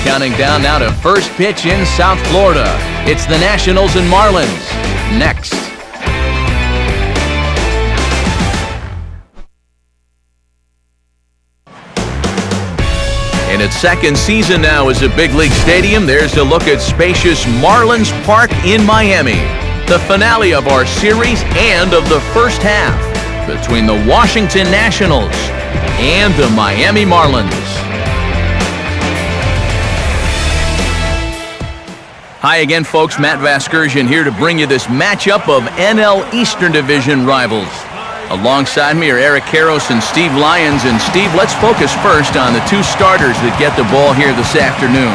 counting down now to first pitch in South Florida. It's the Nationals and Marlins. Next. In its second season now as a big league stadium, there's a look at spacious Marlins Park in Miami. The finale of our series and of the first half between the Washington Nationals and the Miami Marlins. Hi again, folks. Matt Vasgersian here to bring you this matchup of NL Eastern Division rivals. Alongside me are Eric Karros and Steve Lyons. And Steve, let's focus first on the two starters that get the ball here this afternoon.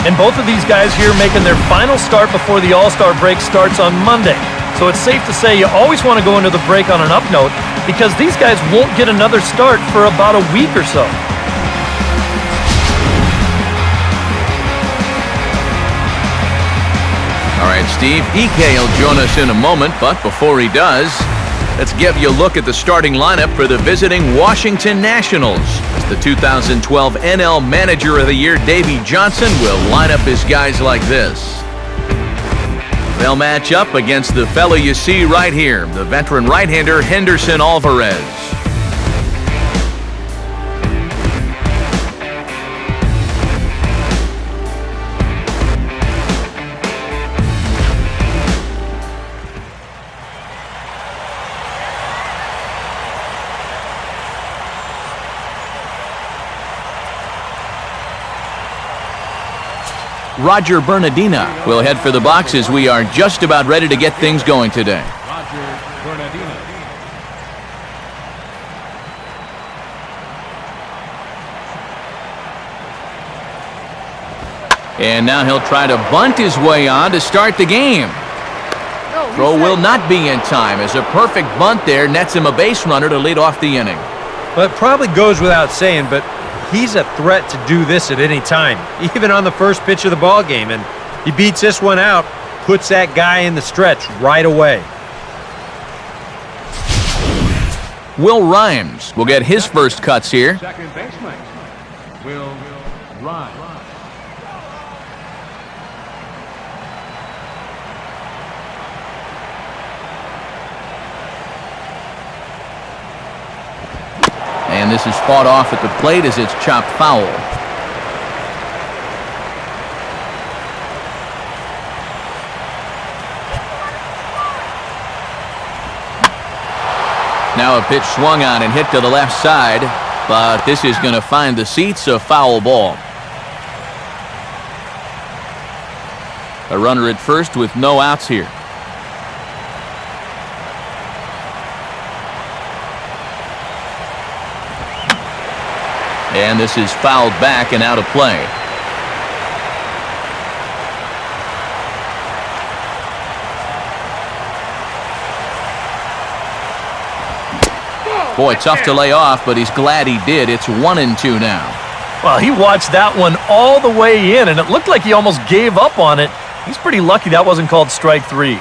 And both of these guys here making their final start before the All-Star break starts on Monday. So it's safe to say you always want to go into the break on an up note because these guys won't get another start for about a week or so. All right, Steve, EK will join us in a moment, but before he does, let's give you a look at the starting lineup for the visiting Washington Nationals. As the 2012 NL Manager of the Year, Davey Johnson, will line up his guys like this. They'll match up against the fellow you see right here, the veteran right-hander Henderson Alvarez. Roger Bernardina will head for the box as we are just about ready to get things going today. Roger Bernardina. And now he'll try to bunt his way on to start the game. Throw will not be in time as a perfect bunt there nets him a base runner to lead off the inning. Well, it probably goes without saying, but he's a threat to do this at any time, even on the first pitch of the ball game, and he beats this one out, puts that guy in the stretch right away. Will Rhymes will get his first cuts here. Second baseman, Will Rhymes. And this is fought off at the plate as it's chopped foul. Now a pitch swung on and hit to the left side, but this is going to find the seats, a foul ball. A runner at first with no outs here. And this is fouled back and out of play. Boy, tough to lay off, but he's glad he did. It's 1-2 now. Well, he watched that one all the way in, and it looked like he almost gave up on it. He's pretty lucky that wasn't called strike three.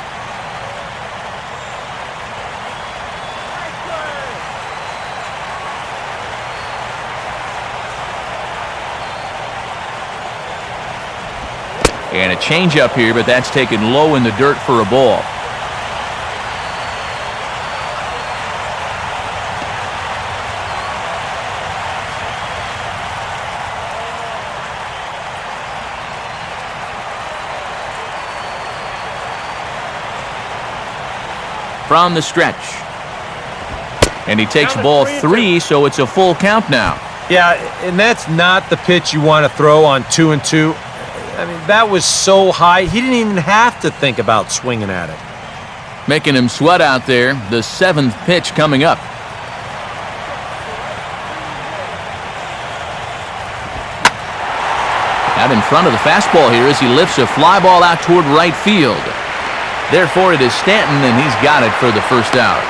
And a changeup here, but that's taken low in the dirt for a ball. From the stretch. And he takes ball 3, so it's a full count now. Yeah, and that's not the pitch you want to throw on 2-2. I mean, that was so high, he didn't even have to think about swinging at it. Making him sweat out there, the 7th pitch coming up. Out in front of the fastball here as he lifts a fly ball out toward right field. Therefore, it is Stanton, and he's got it for the first out.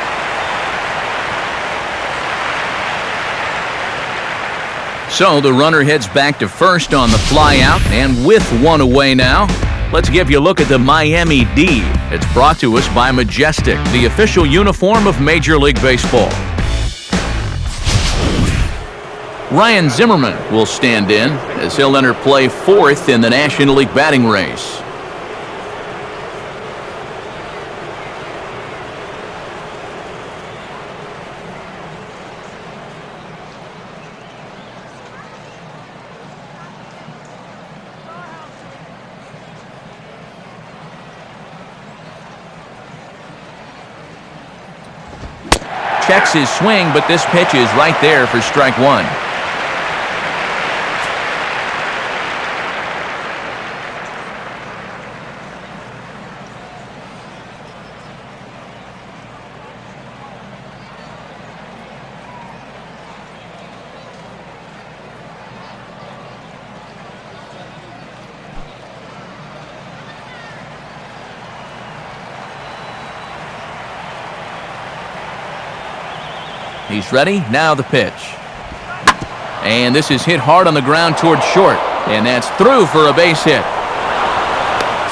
So the runner heads back to first on the fly out, and with one away now, let's give you a look at the Miami D. It's brought to us by Majestic, the official uniform of Major League Baseball. Ryan Zimmerman will stand in as he'll enter play fourth in the National League batting race. Checks his swing, but this pitch is right there for strike one. He's ready. Now the pitch. And this is hit hard on the ground towards short. And that's through for a base hit.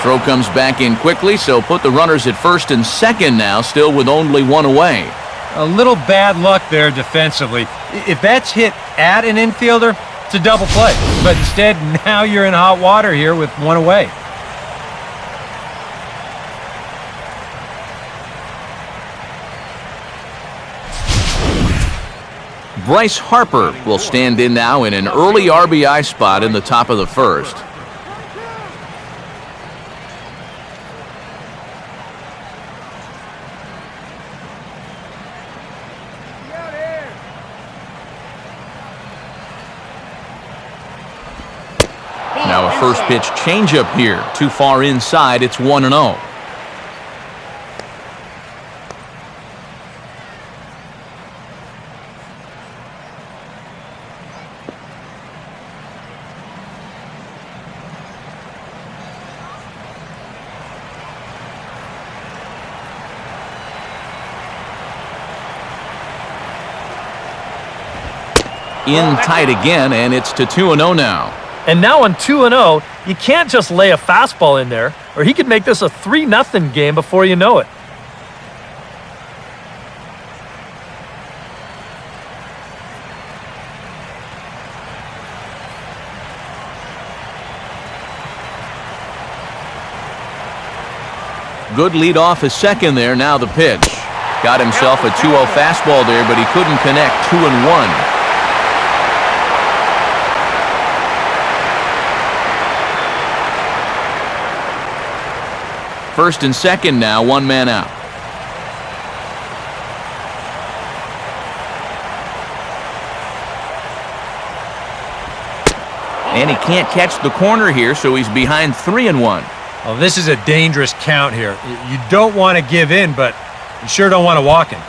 Throw comes back in quickly, so put the runners at first and second now, still with only one away. A little bad luck there defensively. If that's hit at an infielder, it's a double play. But instead, now you're in hot water here with one away. Bryce Harper will stand in now in an early RBI spot in the top of the first. Now a first pitch changeup here. Too far inside. It's 1-0. In tight again, and it's to 2-0 now. And now on 2-0, you can't just lay a fastball in there, or he could make this a 3-0 game before you know it. Good lead off his second there. Now the pitch. Got himself a 2-0 fastball there, but he couldn't connect. 2-1. First and second now, one man out. And he can't catch the corner here, so he's behind 3-1. Well, this is a dangerous count here. You don't want to give in, but you sure don't want to walk in.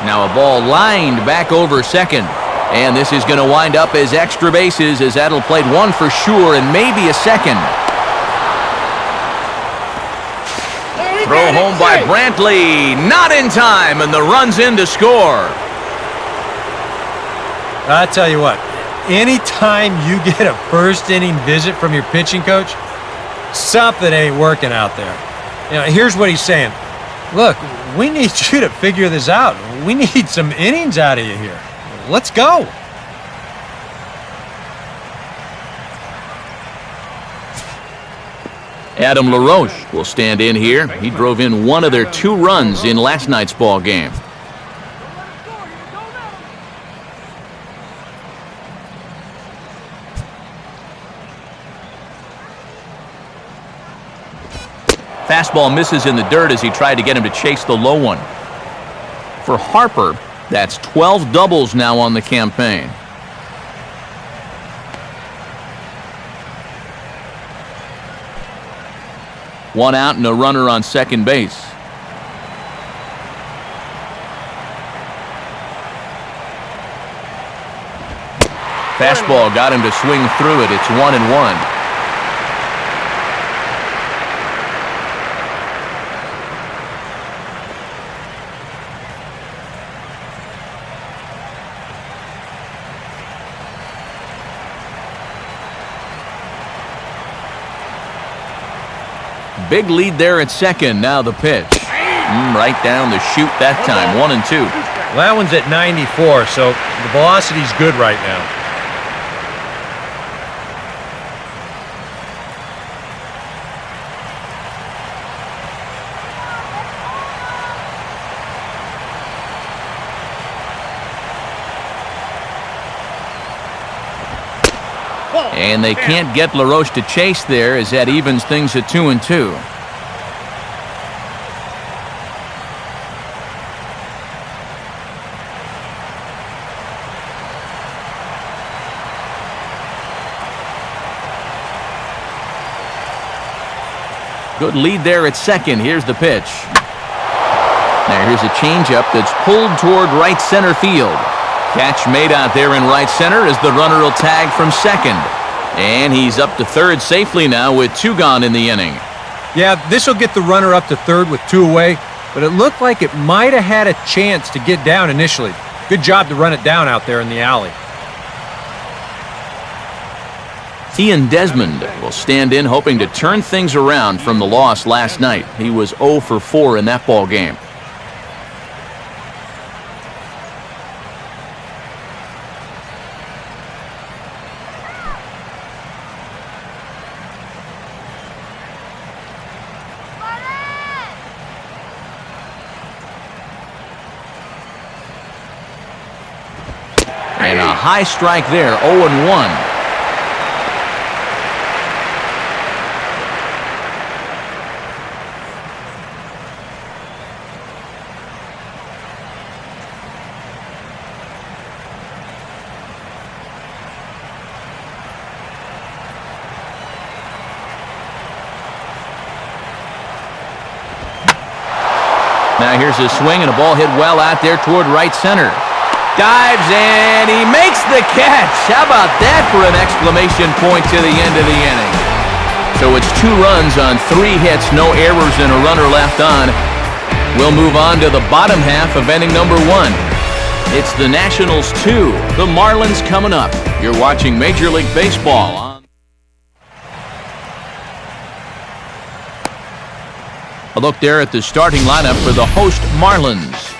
Now a ball lined back over second. And this is going to wind up as extra bases, as that'll play one for sure and maybe a second. Throw home by Brantley. Not in time, and the run's in to score. I tell you what, anytime you get a first inning visit from your pitching coach, something ain't working out there. You know, here's what he's saying. Look, we need you to figure this out. We need some innings out of you here. Let's go. Adam LaRoche will stand in here. He drove in one of their 2 runs in last night's ball game. Fastball misses in the dirt as he tried to get him to chase the low one. For Harper, that's 12 doubles now on the campaign. One out and a runner on second base. Fastball got him to swing through it. It's 1-1. Big lead there at second. Now the pitch. Right down the chute that time. 1-2. Well, that one's at 94, so the velocity's good right now. And they can't get LaRoche to chase there as that evens things at 2-2. Good lead there at second. Here's the pitch. Now here's a changeup that's pulled toward right center field. Catch made out there in right center as the runner will tag from second. And he's up to third safely now with 2 gone in the inning. Yeah, this will get the runner up to third with 2 away, but it looked like it might have had a chance to get down initially. Good job to run it down out there in the alley. Ian Desmond will stand in hoping to turn things around from the loss last night. He was 0 for 4 in that ball game. And a high strike there, 0-1. Now here's a swing and a ball hit well out there toward right center. Dives and he makes the catch. How about that for an exclamation point to the end of the inning? So it's 2 runs on 3 hits, no errors and a runner left on. We'll move on to the bottom half of inning number 1. It's the Nationals 2, the Marlins coming up. You're watching Major League Baseball on. A look there at the starting lineup for the host Marlins.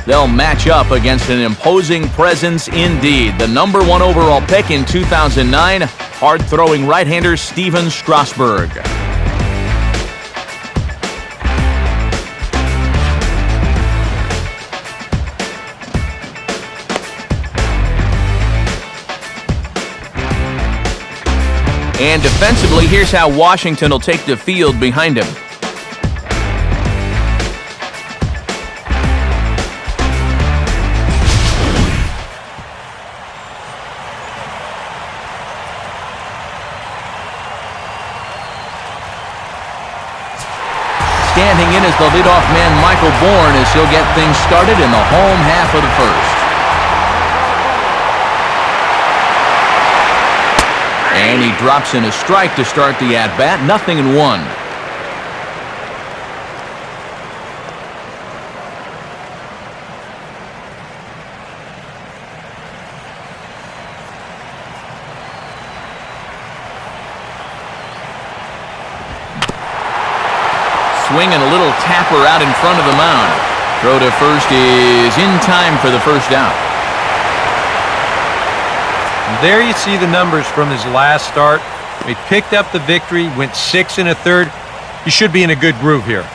They'll match up against an imposing presence indeed. The number 1 overall pick in 2009, hard-throwing right-hander Steven Strasburg. And defensively, here's how Washington will take the field behind him. Standing in as the leadoff man, Michael Bourne, as he'll get things started in the home half of the first. And he drops in a strike to start the at-bat. 0-1. Swing and a little tapper out in front of the mound. Throw to first is in time for the first out. There you see the numbers from his last start. He picked up the victory, went 6 1/3. He should be in a good groove here.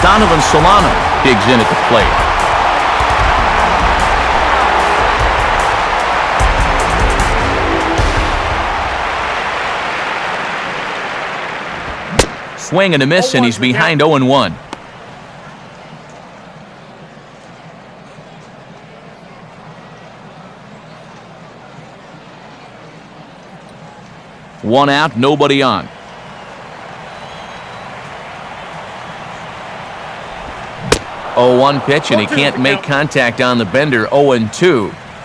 Donovan Solano digs in at the plate. Swing and a miss, and he's behind 0-1. One out, nobody on. Oh, 1 pitch, and he can't make contact on the bender. 0-2.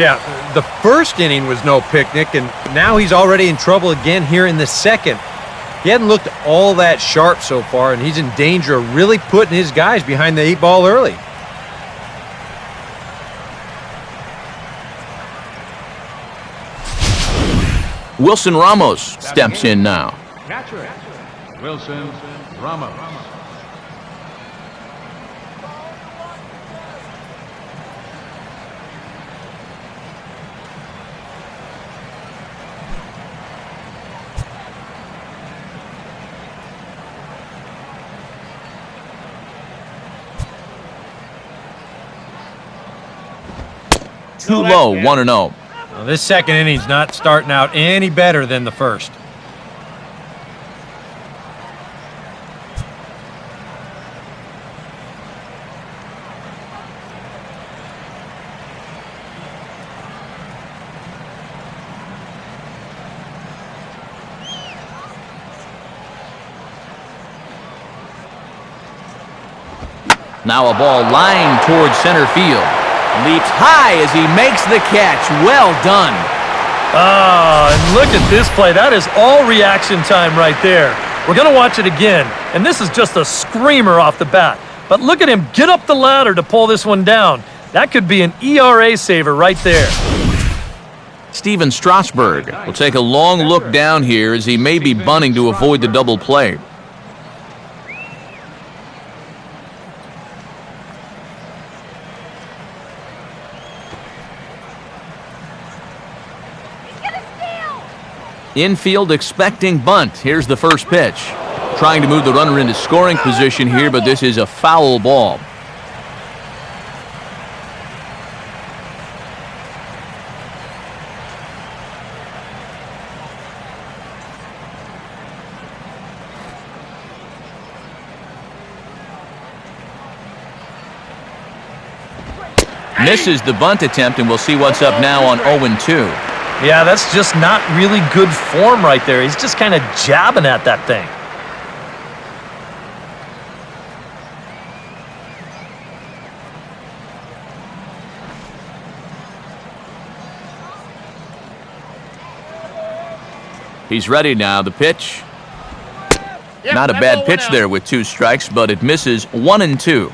Yeah, the first inning was no picnic, and now he's already in trouble again here in the second. He hadn't looked all that sharp so far, and he's in danger of really putting his guys behind the 8-ball early. Wilson Ramos steps in now. Catcher, Wilson Ramos. 2 low, 1-0. Well, this second inning's not starting out any better than the first. Now a ball lined towards center field. Leaps high as he makes the catch. Well done. And look at this play. That is all reaction time right there. We're going to watch it again, and this is just a screamer off the bat. But look at him get up the ladder to pull this one down. That could be an ERA saver right there. Steven Strasburg will take a long look down here as he may be bunting to avoid the double play. Infield expecting bunt. Here's the first pitch. Trying to move the runner into scoring position here, but this is a foul ball. Misses the bunt attempt, and we'll see what's up now on 0-2. Yeah, that's just not really good form right there. He's just kind of jabbing at that thing. He's ready now. The pitch. Not a bad pitch there with 2 strikes, but it misses 1-2.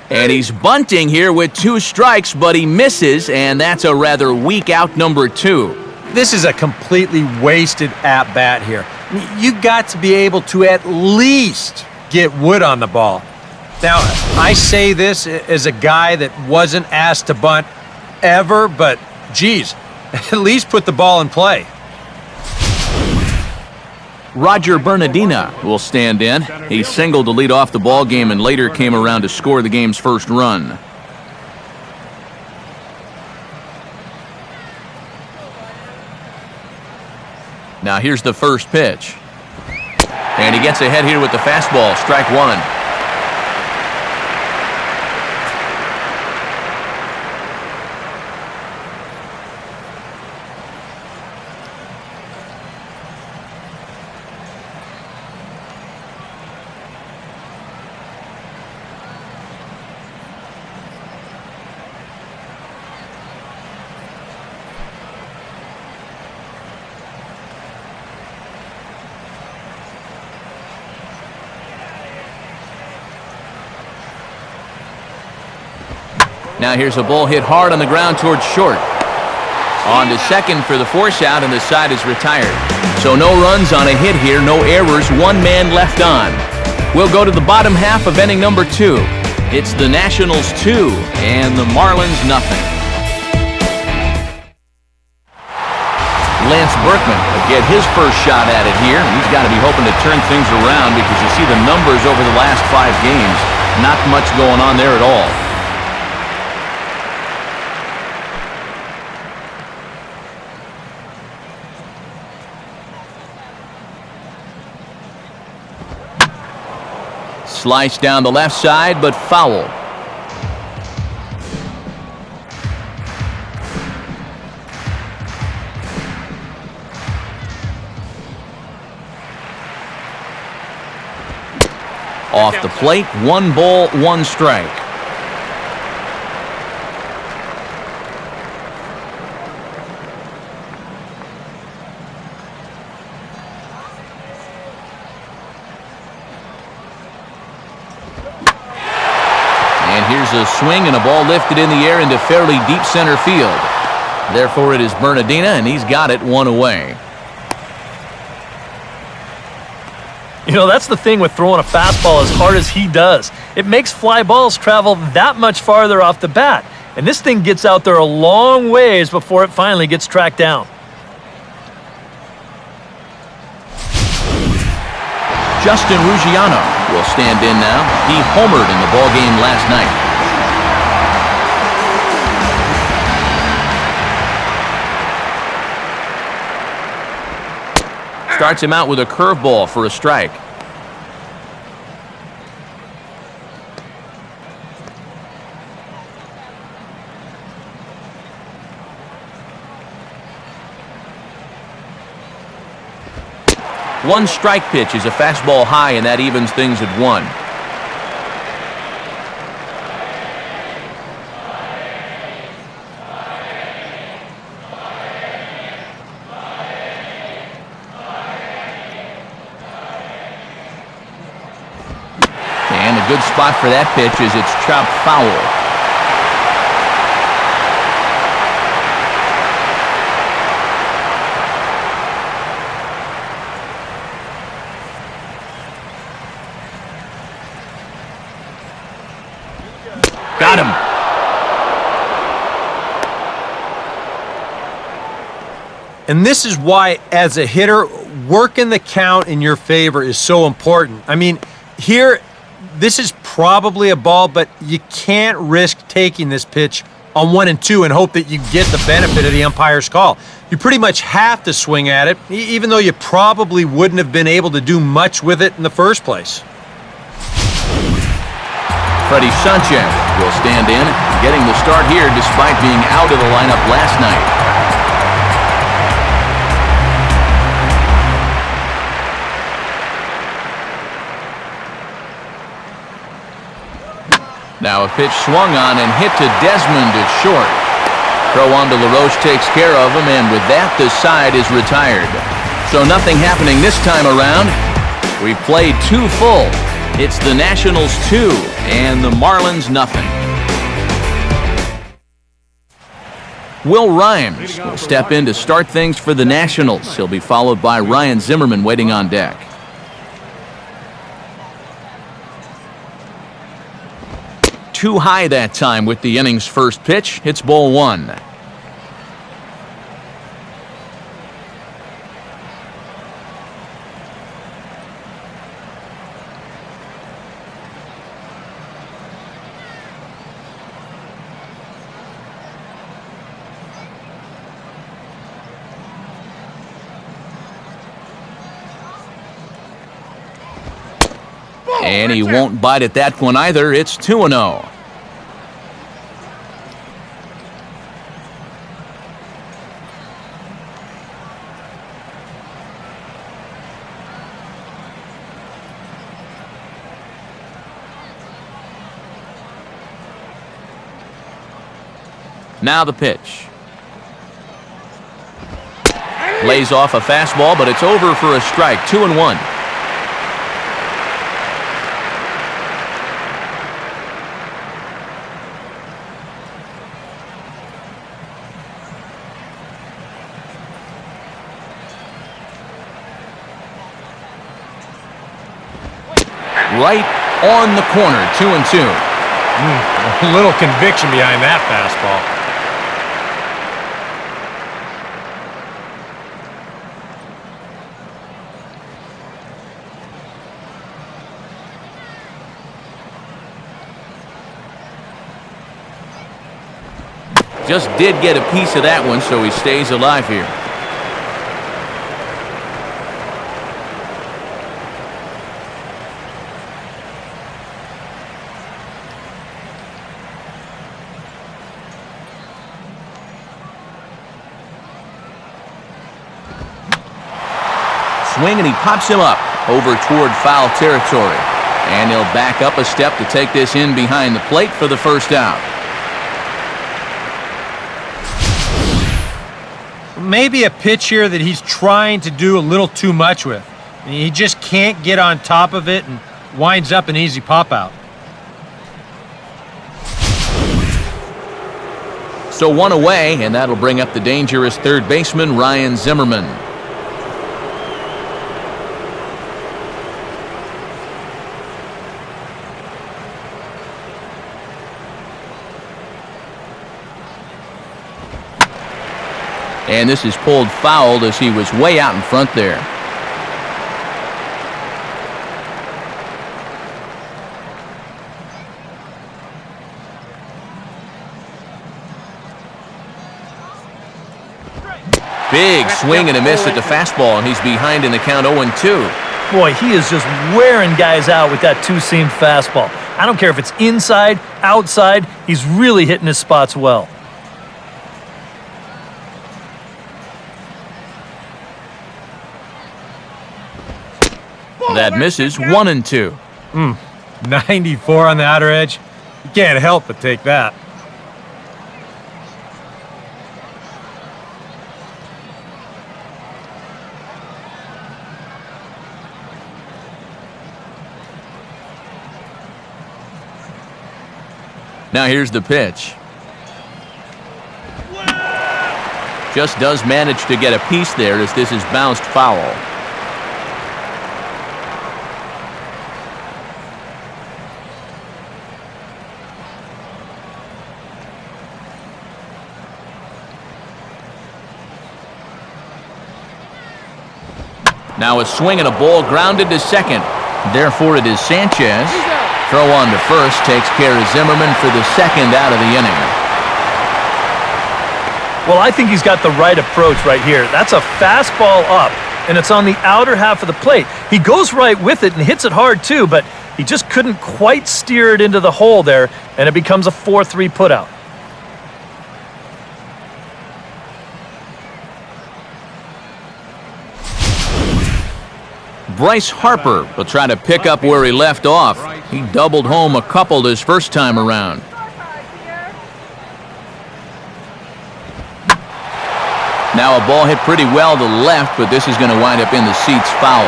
And he's bunting here with 2 strikes, but he misses, and that's a rather weak out number 2. This is a completely wasted at-bat here. You've got to be able to at least get wood on the ball. Now, I say this as a guy that wasn't asked to bunt ever, but geez, at least put the ball in play. Roger Bernardina will stand in. He singled to lead off the ball game and later came around to score the game's first run. Now here's the first pitch. And he gets ahead here with the fastball, strike 1. Now here's a ball hit hard on the ground towards short. On to second for the force out, and the side is retired. So no runs on a hit here, no errors, 1 man left on. We'll go to the bottom half of inning number 2. It's the Nationals 2 and the Marlins nothing. Lance Berkman will get his first shot at it here. He's got to be hoping to turn things around because you see the numbers over the last 5 games. Not much going on there at all. Slice down the left side, but foul. Off the plate, 1 ball, 1 strike. And here's a swing and a ball lifted in the air into fairly deep center field. Therefore, it is Bernardina, and he's got it 1 away. You know, that's the thing with throwing a fastball as hard as he does. It makes fly balls travel that much farther off the bat. And this thing gets out there a long ways before it finally gets tracked down. Justin Ruggiano will stand in now. He homered in the ballgame last night. Starts him out with a curveball for a strike. One strike pitch is a fastball high, and that evens things at 1. And a good spot for that pitch is it's chopped foul. Got him. And this is why, as a hitter, working the count in your favor is so important. I mean, here, this is probably a ball, but you can't risk taking this pitch on 1 and 2 and hope that you get the benefit of the umpire's call. You pretty much have to swing at it, even though you probably wouldn't have been able to do much with it in the first place. Freddie Sanchez will stand in, getting the start here despite being out of the lineup last night. Now a pitch swung on and hit to Desmond is short. Throw on to LaRoche takes care of him, and with that, the side is retired. So nothing happening this time around. We've played 2 full. It's the Nationals 2 and the Marlins nothing. Will Rhymes will step in to start things for the Nationals. He'll be followed by Ryan Zimmerman waiting on deck. Too high that time with the inning's first pitch. It's ball 1. And he won't bite at that one either. It's 2-0. Now the pitch. Lays off a fastball, but it's over for a strike. 2-1. Right on the corner, 2-2. A little conviction behind that fastball. Just did get a piece of that one, so he stays alive here. Swing, and he pops him up over toward foul territory. And he'll back up a step to take this in behind the plate for the first out. Maybe a pitch here that he's trying to do a little too much with. He just can't get on top of it and winds up an easy pop-out. So one away, and that'll bring up the dangerous third baseman, Ryan Zimmerman. And this is pulled foul as he was way out in front there. Big swing and a miss at the fastball, and he's behind in the count 0-2. Boy, he is just wearing guys out with that two-seam fastball. I don't care if it's inside, outside, he's really hitting his spots well. That misses 1-2. 94 on the outer edge. You can't help but take that. Now here's the pitch. Just does manage to get a piece there as this is bounced foul. Now a swing and a ball grounded to second. Therefore, it is Sanchez. Throw on to first takes care of Zimmerman for the second out of the inning. Well, I think he's got the right approach right here. That's a fastball up, and it's on the outer half of the plate. He goes right with it and hits it hard too, but he just couldn't quite steer it into the hole there, and it becomes a 4-3 putout. Bryce Harper will try to pick up where he left off. He doubled home a couple his first time around. Now a ball hit pretty well to the left, but this is going to wind up in the seats foul.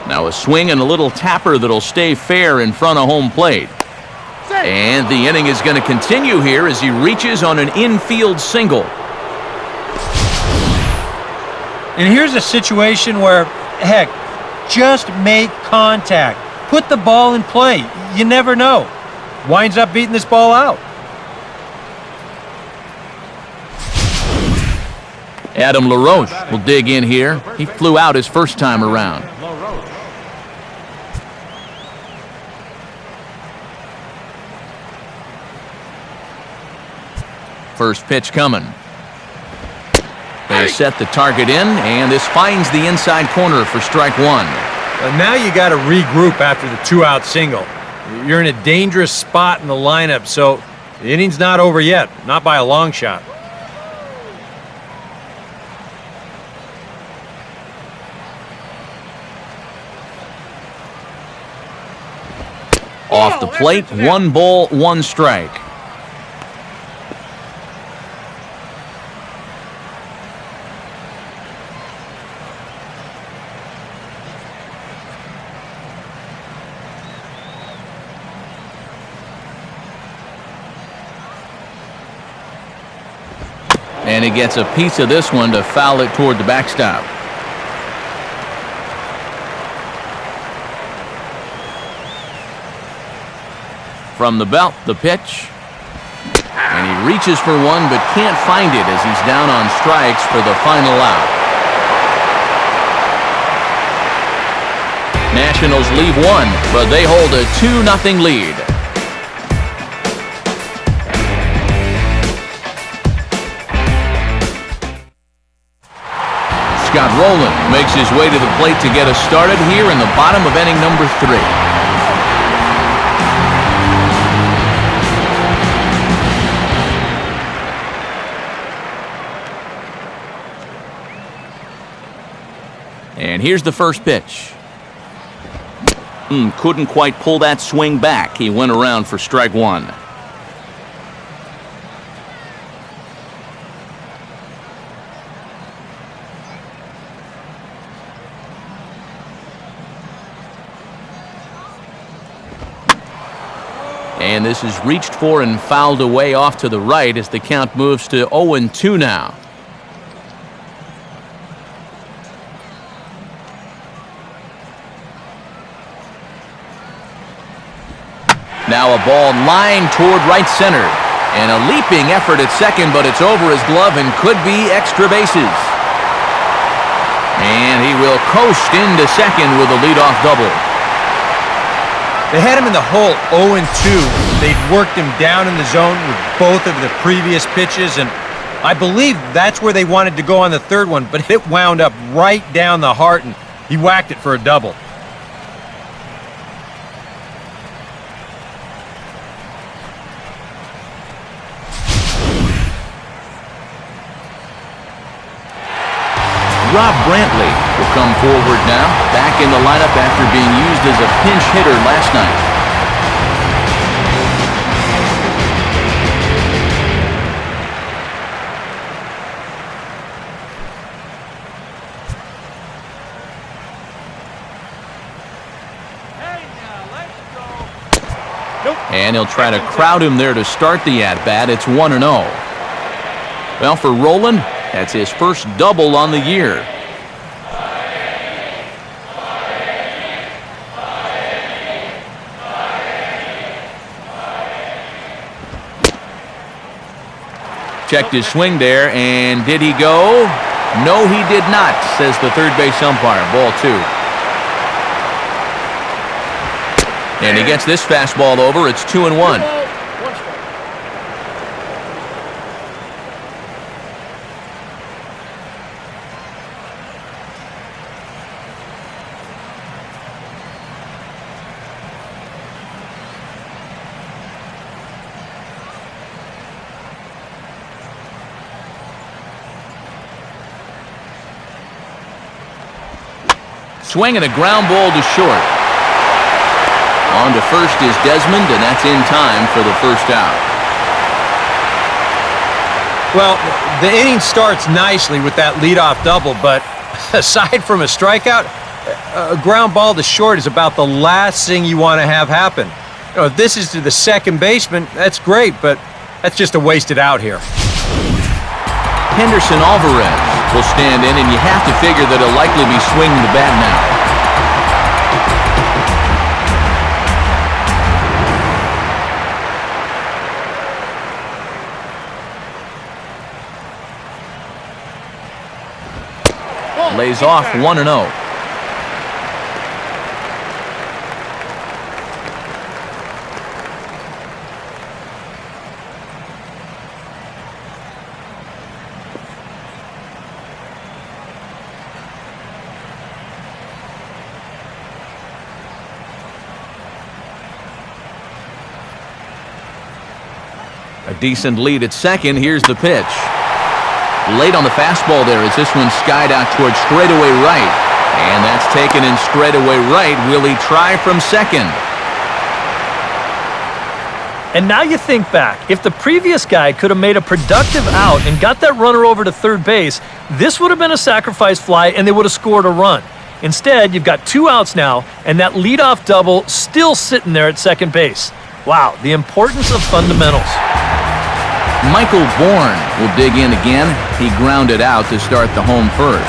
Now a swing and a little tapper that'll stay fair in front of home plate. And the inning is going to continue here as he reaches on an infield single. And here's a situation where, heck, just make contact. Put the ball in play. You never know. Winds up beating this ball out. Adam LaRoche will dig in here. He flew out his first time around. First pitch coming. They set the target in, and this finds the inside corner for strike one. Now you got to regroup after the two-out single. You're in a dangerous spot in the lineup, so the inning's not over yet, not by a long shot. Off the plate, 1 ball, 1 strike. And he gets a piece of this one to foul it toward the backstop. From the belt, the pitch. And he reaches for one but can't find it as he's down on strikes for the final out. Nationals leave one, but they hold a 2-0 lead. Scott Rowland makes his way to the plate to get us started here in the bottom of inning number 3. And here's the first pitch. Couldn't quite pull that swing back. He went around for strike one. And this is reached for and fouled away off to the right as the count moves to 0-2 now. Now a ball lined toward right center. And a leaping effort at second, but it's over his glove and could be extra bases. And he will coast into second with a leadoff double. They had him in the hole 0-2. They'd worked him down in the zone with both of the previous pitches, and I believe that's where they wanted to go on the third one, but it wound up right down the heart, and he whacked it for a double. Rob Brantley will come forward now, back in the lineup after being used as a pinch hitter last night. And he'll try to crowd him there to start the at-bat. It's 1-0. Well, for Roland, that's his first double on the year. Checked his swing there, and did he go? No, he did not, says the third base umpire. Ball two. And he gets this fastball over. It's 2-1. Swing and a ground ball to short. On to first is Desmond, and that's in time for the first out. Well, the inning starts nicely with that leadoff double, but aside from a strikeout, a ground ball to short is about the last thing you want to have happen. You know, if this is to the second baseman, that's great, but that's just a wasted out here. Henderson Alvarez will stand in, and you have to figure that he'll likely be swinging the bat now. Lays off 1-0. A decent lead at second. Here's the pitch. Late on the fastball there as this one skied out towards straightaway right. And that's taken in straightaway right. Will he try from second? And now you think back. If the previous guy could have made a productive out and got that runner over to third base, this would have been a sacrifice fly and they would have scored a run. Instead, you've got 2 outs now, and that leadoff double still sitting there at second base. Wow, the importance of fundamentals. Michael Bourne will dig in again. He grounded out to start the home first.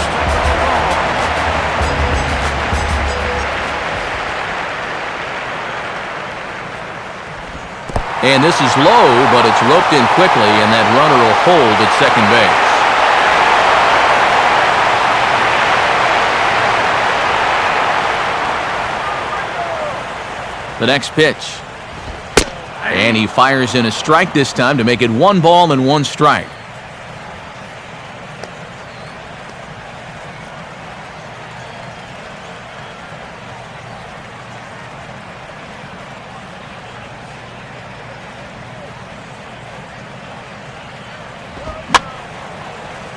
And this is low, but it's roped in quickly, and that runner will hold at second base. The next pitch. And he fires in a strike this time to make it 1 ball and 1 strike.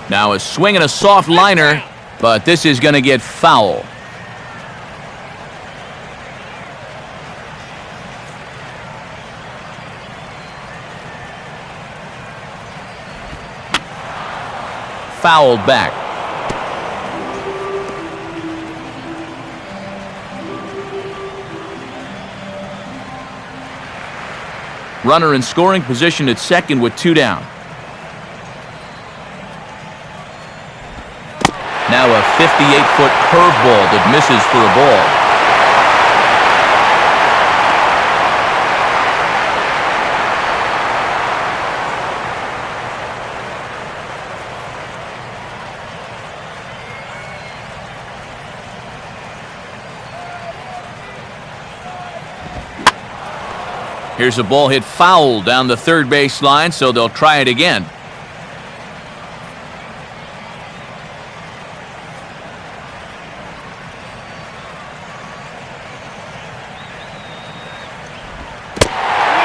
Now a swing and a soft liner. But this is going to get foul. Fouled back. Runner in scoring position at second with 2 down. Now a 58-foot curveball that misses for a ball. Here's a ball hit foul down the third base line, so they'll try it again.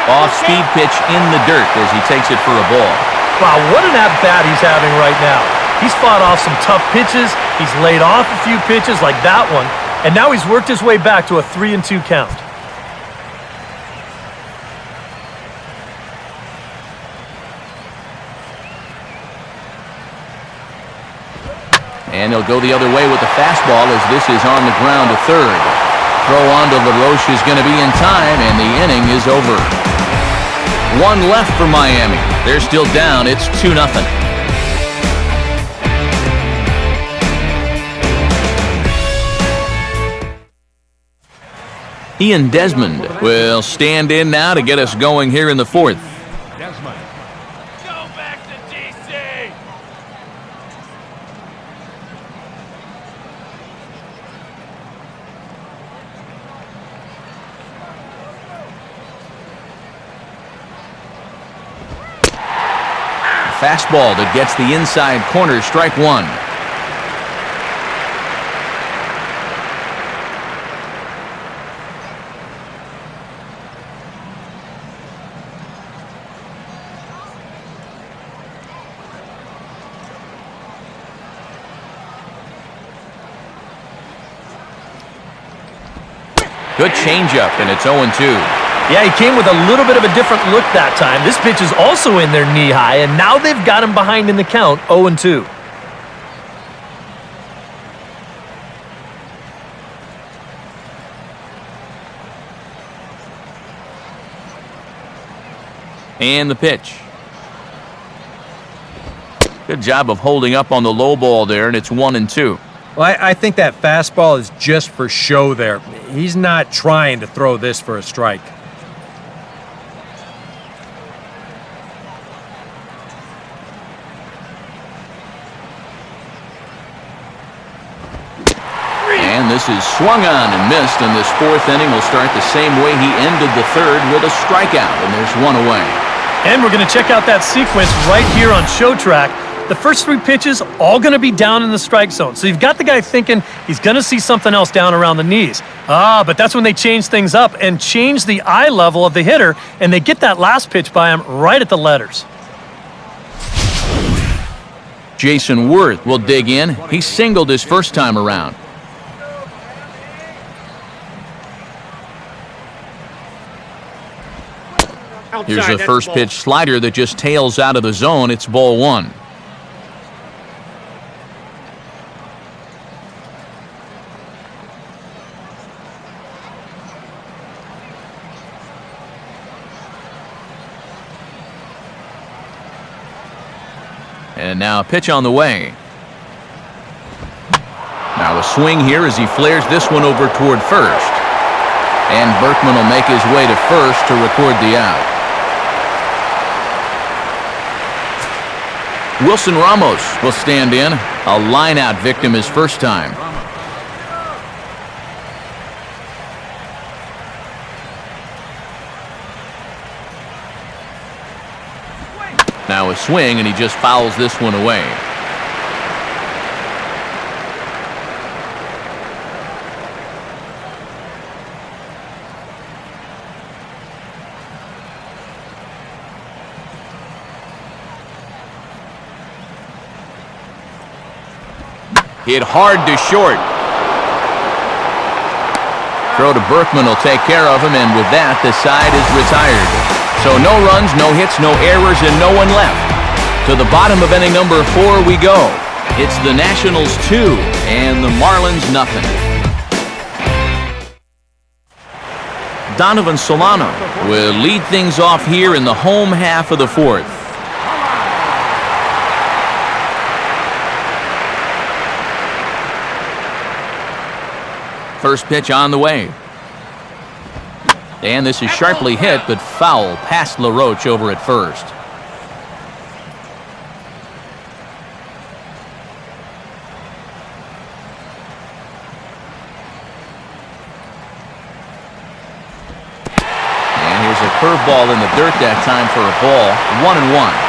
Off-speed pitch in the dirt as he takes it for a ball. Wow, what an at-bat he's having right now. He's fought off some tough pitches. He's laid off a few pitches like that one, and now he's worked his way back to a 3-2 count. And he'll go the other way with the fastball as this is on the ground to third. Throw on to LaRoche is going to be in time, and the inning is over. 1 left for Miami. They're still down. It's 2-0. Ian Desmond will stand in now to get us going here in the fourth. Desmond. Go back to DC! Fastball that gets the inside corner, strike 1. Good changeup, and it's 0-2. Yeah, he came with a little bit of a different look that time. This pitch is also in there knee-high, and now they've got him behind in the count, 0-2. And the pitch. Good job of holding up on the low ball there, and it's 1-2. Well, I think that fastball is just for show there. He's not trying to throw this for a strike. And this is swung on and missed, and this fourth inning will start the same way he ended the third with a strikeout, and there's 1 away. And we're going to check out that sequence right here on Show Track. The first 3 pitches all going to be down in the strike zone. So you've got the guy thinking he's going to see something else down around the knees. But that's when they change things up and change the eye level of the hitter, and they get that last pitch by him right at the letters. Jason Worth will dig in. He singled his first time around. Here's a first pitch slider that just tails out of the zone. It's ball 1. And now a pitch on the way. Now a swing here as he flares this one over toward first. And Berkman will make his way to first to record the out. Wilson Ramos will stand in. A line-out victim his first time. Now a swing, and he just fouls this one away. Hit hard to short. Throw to Berkman will take care of him, and with that, the side is retired. So no runs, no hits, no errors, and no one left. To the bottom of inning number 4 we go. It's the Nationals 2 and the Marlins nothing. Donovan Solano will lead things off here in the home half of the 4th. First pitch on the way. And this is sharply hit, but foul past LaRoche over at first. And here's a curveball in the dirt that time for a ball. 1-1.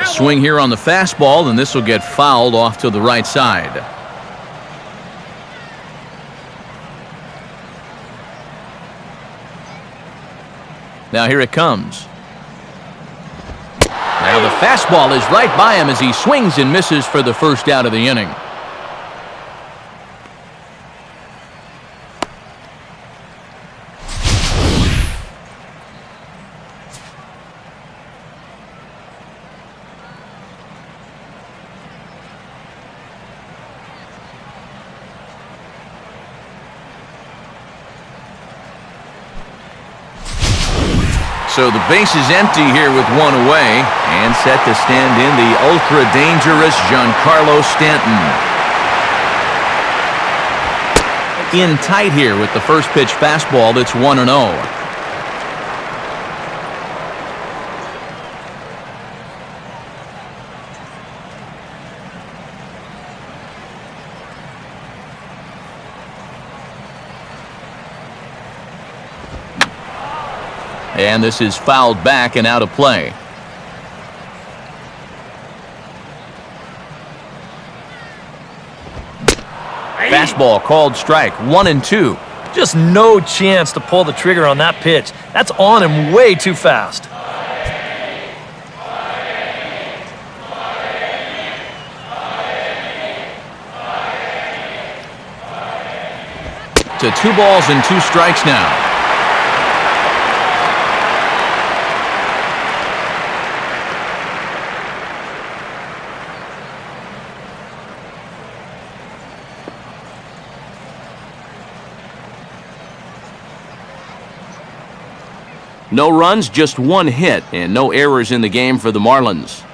Swing here on the fastball, and this will get fouled off to the right side. Now here it comes. Now the fastball is right by him as he swings and misses for the first out of the inning. So the base is empty here with one away, and set to stand in the ultra-dangerous Giancarlo Stanton. In tight here with the first pitch fastball that's 1-0. And this is fouled back and out of play. Fastball called strike. 1-2. Just no chance to pull the trigger on that pitch. That's on him way too fast. To 2 balls and 2 strikes now. No runs, just 1 hit, and no errors in the game for the Marlins.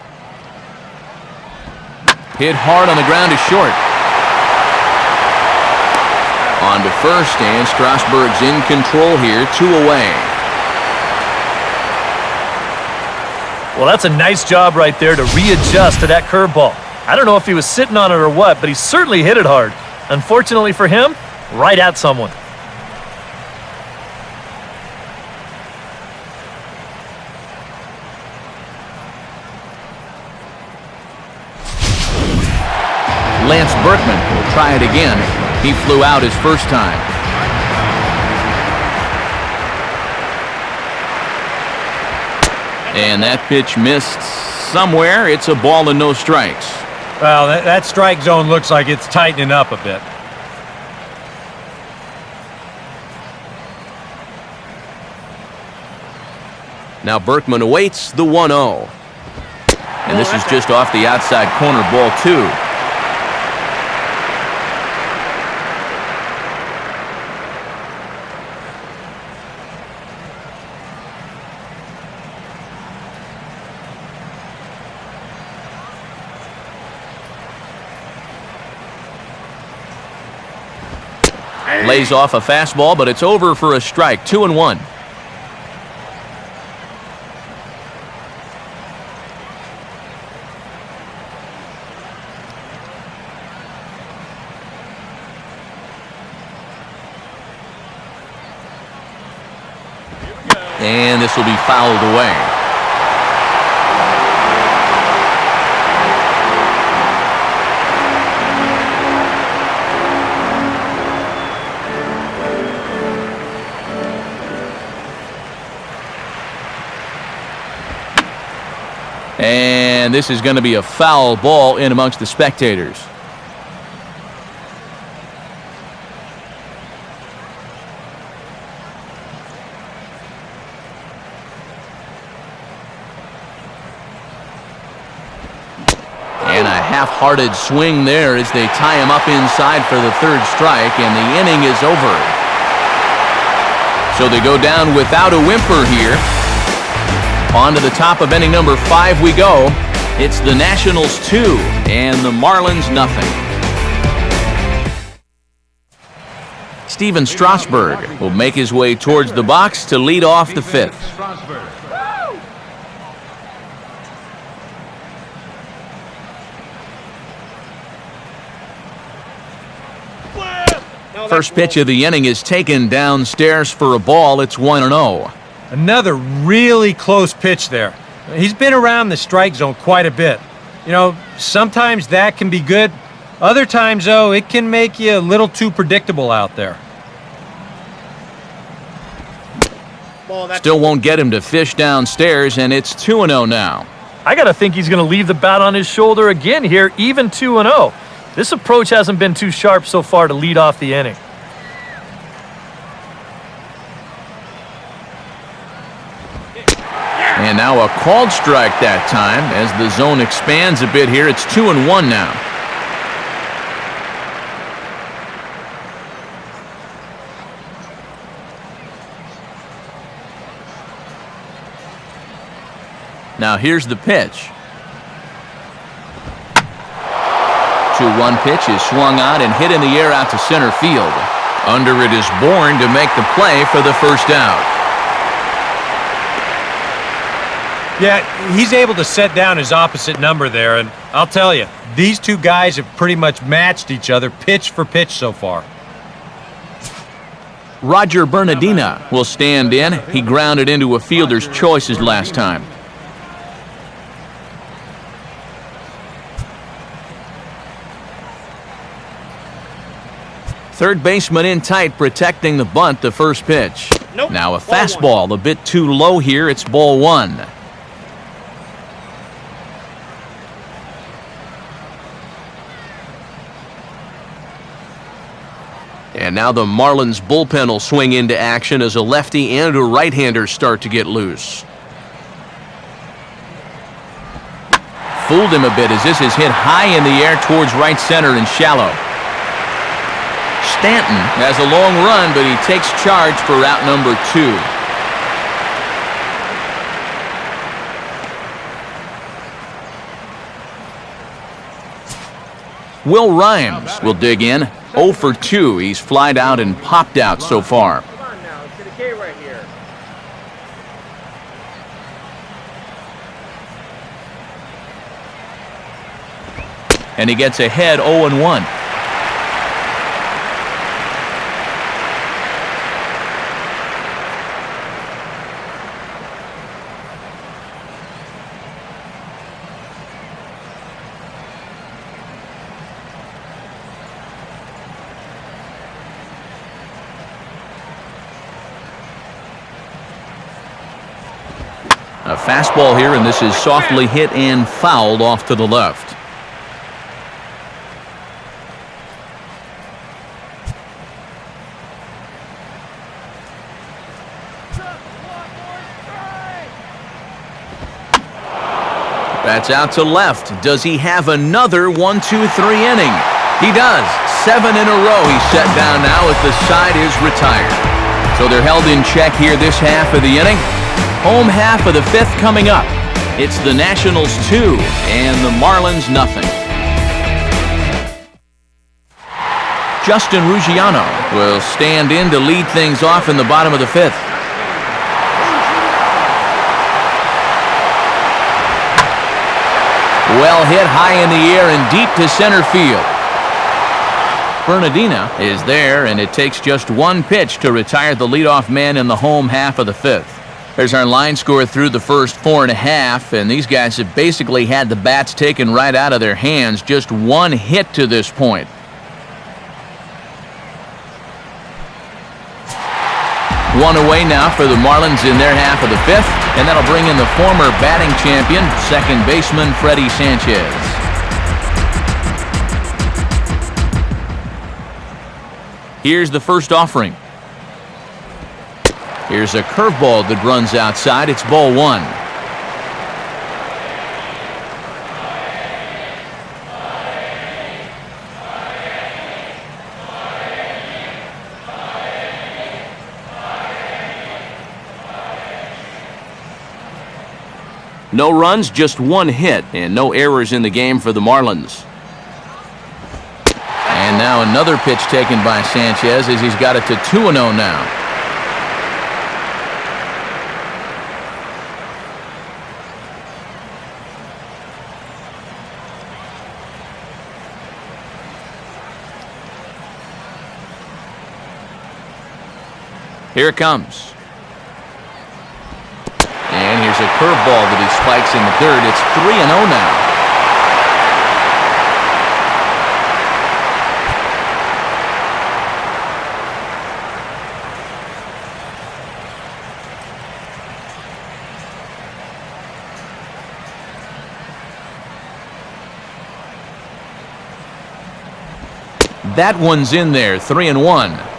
Hit hard on the ground to short. On to first, and Strasburg's in control here, 2 away. Well, that's a nice job right there to readjust to that curveball. I don't know if he was sitting on it or what, but he certainly hit it hard. Unfortunately for him, right at someone. Lance Berkman will try it again. He flew out his first time. And that pitch missed somewhere. It's a ball and no strikes. Well, that strike zone looks like it's tightening up a bit. Now Berkman awaits the 1-0. And this is just off the outside corner, ball 2. Lays off a fastball, but it's over for a strike. 2-1. And this will be fouled away. And this is going to be a foul ball in amongst the spectators. And a half-hearted swing there as they tie him up inside for the third strike, and the inning is over. So they go down without a whimper here. On to the top of inning number 5 we go. It's the Nationals 2 and the Marlins nothing. Steven Strasburg will make his way towards the box to lead off the 5th. Strasburg. First pitch of the inning is taken downstairs for a ball. It's 1-0. Another really close pitch there. He's been around the strike zone quite a bit. You know, sometimes that can be good. Other times, though, it can make you a little too predictable out there. Still won't get him to fish downstairs, and it's 2-0 now. I got to think he's going to leave the bat on his shoulder again here, even 2-0. This approach hasn't been too sharp so far to lead off the inning. And now a called strike that time as the zone expands a bit here. It's 2-1 now. Now here's the pitch. 2-1 pitch is swung out and hit in the air out to center field. Under it is Bourne to make the play for the first out. Yeah, he's able to set down his opposite number there, and I'll tell you, these two guys have pretty much matched each other pitch for pitch so far. Roger Bernardina will stand in. He grounded into a fielder's choices last time. Third baseman in tight, protecting the bunt, the first pitch. Nope. Now a fastball, a bit too low here. It's ball 1. And now the Marlins bullpen will swing into action as a lefty and a right-hander start to get loose. Fooled him a bit as this is hit high in the air towards right center and shallow. Stanton has a long run, but he takes charge for route number 2. Will Rhymes will dig in. 0 for 2. He's flied out and popped out so far. Come on now, let's get a K right here. And he gets ahead 0-1. A fastball here, and this is softly hit and fouled off to the left. That's out to left. Does he have another 1-2-3 inning? He does. 7 in a row he's set down now as the side is retired. So they're held in check here this half of the inning. Home half of the 5th coming up. It's the Nationals 2 and the Marlins nothing. Justin Ruggiano will stand in to lead things off in the bottom of the 5th. Well hit high in the air and deep to center field. Bernardina is there, and it takes just one pitch to retire the leadoff man in the home half of the 5th. There's our line score through the first 4.5, and these guys have basically had the bats taken right out of their hands. Just one hit to this point. One away now for the Marlins in their half of the fifth, and that'll bring in the former batting champion, second baseman Freddie Sanchez. Here's the first offering. Here's a curveball that runs outside. It's ball one. No runs, just one hit, and no errors in the game for the Marlins. And now another pitch taken by Sanchez as he's got it to 2-0 now. Here it comes. And here's a curveball that he spikes in the third. It's 3-0 now. That one's in there, 3-1.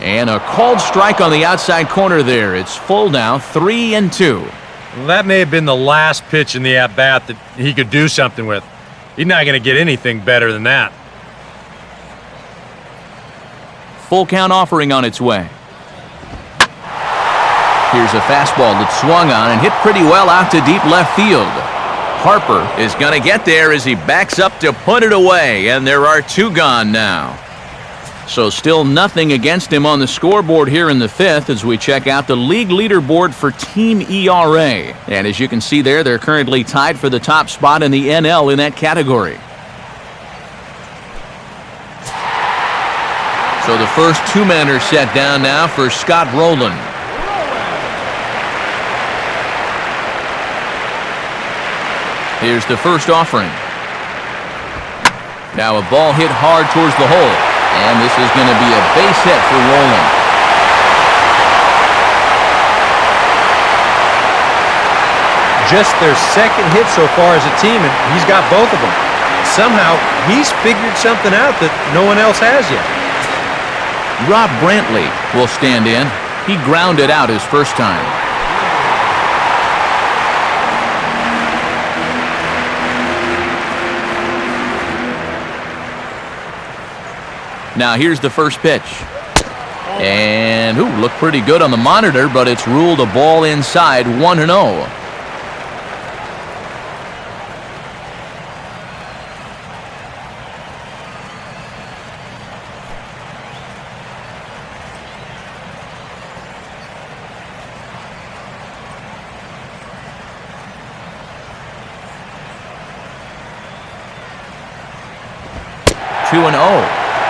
And a called strike on the outside corner there. It's full now, 3-2. Well, that may have been the last pitch in the at-bat that he could do something with. He's not going to get anything better than that. Full count offering on its way. Here's a fastball that swung on and hit pretty well out to deep left field. Harper is going to get there as he backs up to put it away, and there are two gone now. So still nothing against him on the scoreboard here in the fifth as we check out the league leaderboard for team ERA. And as you can see there, they're currently tied for the top spot in the NL in that category. So the first two men are set down now for Scott Rowland. Here's the first offering. Now a ball hit hard towards the hole. And this is going to be a base hit for Rowland. Just their second hit so far as a team, and he's got both of them. Somehow, he's figured something out that no one else has yet. Rob Brantley will stand in. He grounded out his first time. Now here's the first pitch. And, looked pretty good on the monitor, but it's ruled a ball inside, 1-0.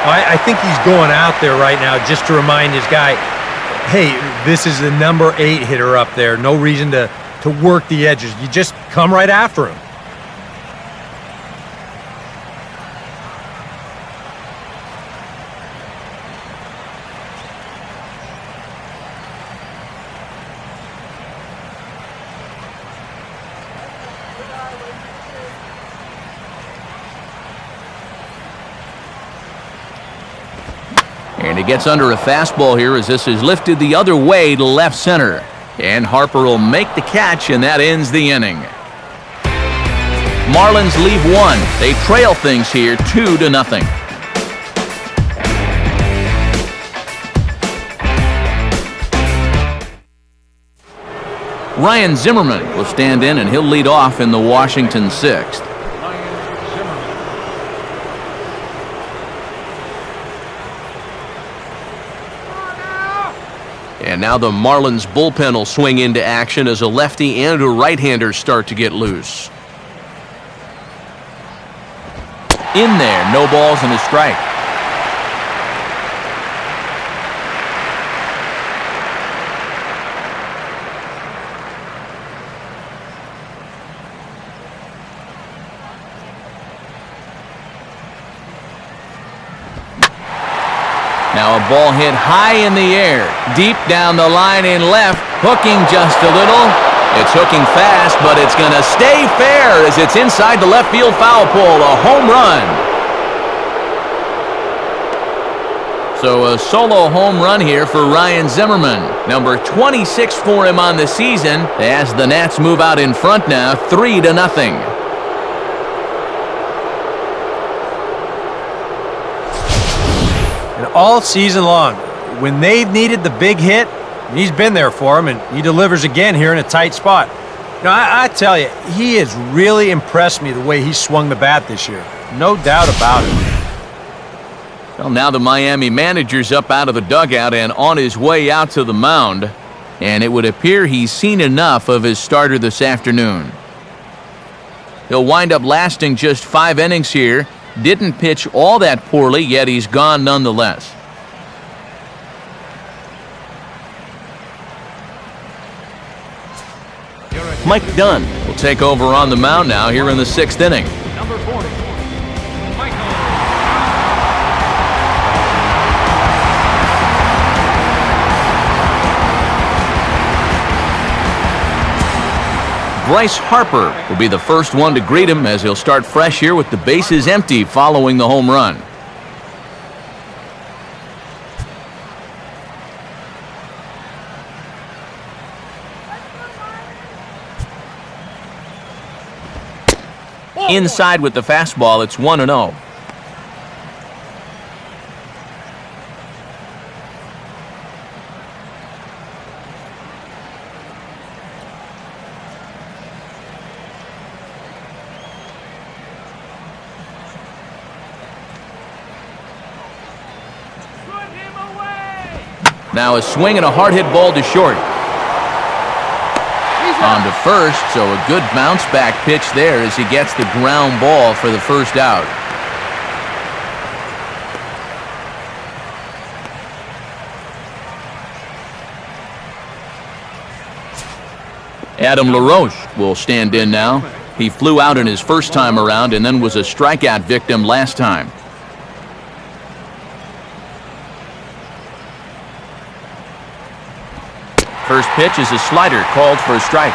I think he's going out there right now just to remind his guy, hey, this is the number 8 hitter up there. No reason to work the edges. You just come right after him. And he gets under a fastball here as this is lifted the other way to left center. And Harper will make the catch, and that ends the inning. Marlins leave one. They trail things here 2-0. Ryan Zimmerman will stand in, and he'll lead off in the Washington sixth. And now the Marlins bullpen will swing into action as a lefty and a right-hander start to get loose. In there, no balls and a strike. Now a ball hit high in the air, deep down the line in left, hooking just a little. It's hooking fast, but it's going to stay fair as it's inside the left field foul pole, a home run. So a solo home run here for Ryan Zimmerman. Number 26 for him on the season as the Nats move out in front now, 3-0. And all season long, when they've needed the big hit, he's been there for them, and he delivers again here in a tight spot. I tell you, he has really impressed me the way he swung the bat this year. No doubt about it. Well, now the Miami manager's up out of the dugout and on his way out to the mound. And it would appear he's seen enough of his starter this afternoon. He'll wind up lasting just 5 innings here. Didn't pitch all that poorly, yet he's gone nonetheless. Mike Dunn will take over on the mound now here in the 6th inning. Number 40. Bryce Harper will be the first one to greet him as he'll start fresh here with the bases empty following the home run. Inside with the fastball, it's 1-0. Now a swing and a hard hit ball to short. On to first, so a good bounce back pitch there as he gets the ground ball for the first out. Adam LaRoche will stand in now. He flew out in his first time around and then was a strikeout victim last time. First pitch is a slider called for a strike.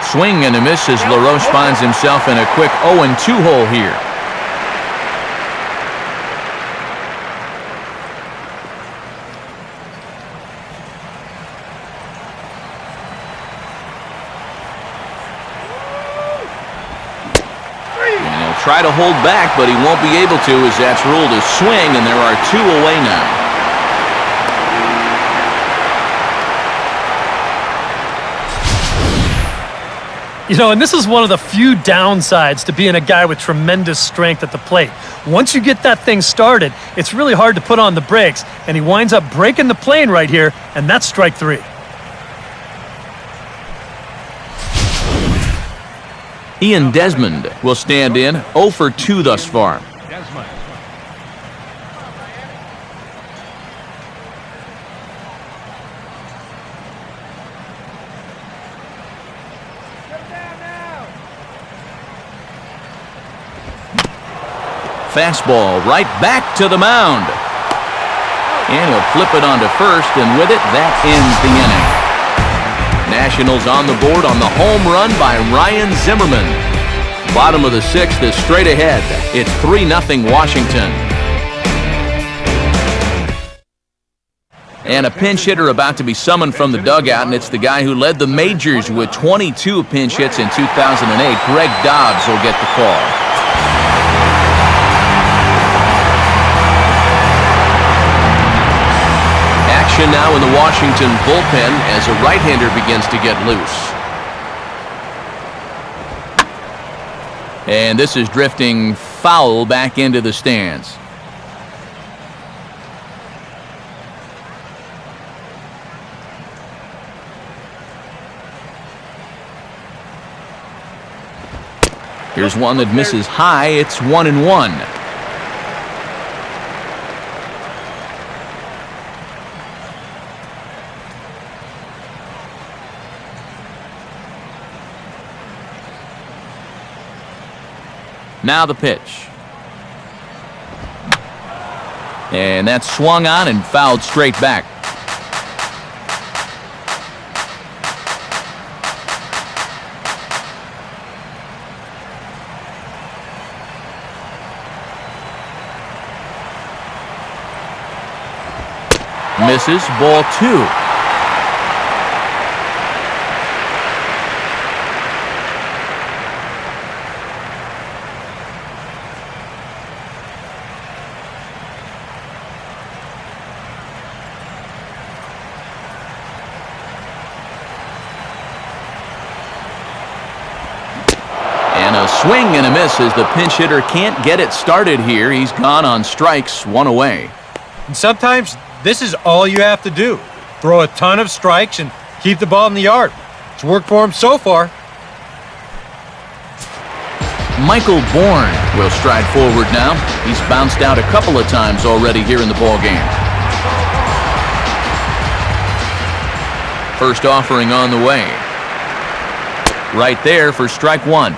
Swing and a miss as LaRoche finds himself in a quick 0-2 hole here. Try to hold back, but he won't be able to as that's ruled a swing, and there are 2 away now. You know, and this is one of the few downsides to being a guy with tremendous strength at the plate. Once you get that thing started, it's really hard to put on the brakes, and he winds up breaking the plane right here, and that's strike 3. Ian Desmond will stand in, 0 for 2 thus far. Desmond. Fastball right back to the mound. And he'll flip it onto first, and with it, that ends the inning. Nationals on the board on the home run by Ryan Zimmerman. Bottom of the 6th is straight ahead. It's 3-0 Washington. And a pinch hitter about to be summoned from the dugout, and it's the guy who led the majors with 22 pinch hits in 2008. Greg Dobbs will get the call. Action now in the Washington bullpen as a right-hander begins to get loose. And this is drifting foul back into the stands. Here's one that misses high. It's 1-1. Now the pitch. And that's swung on and fouled straight back. Misses, ball 2. And a swing and a miss as the pinch hitter can't get it started here. He's gone on strikes, 1 away. And sometimes this is all you have to do. Throw a ton of strikes and keep the ball in the yard. It's worked for him so far. Michael Bourne will stride forward now. He's bounced out a couple of times already here in the ballgame. First offering on the way. Right there for strike 1.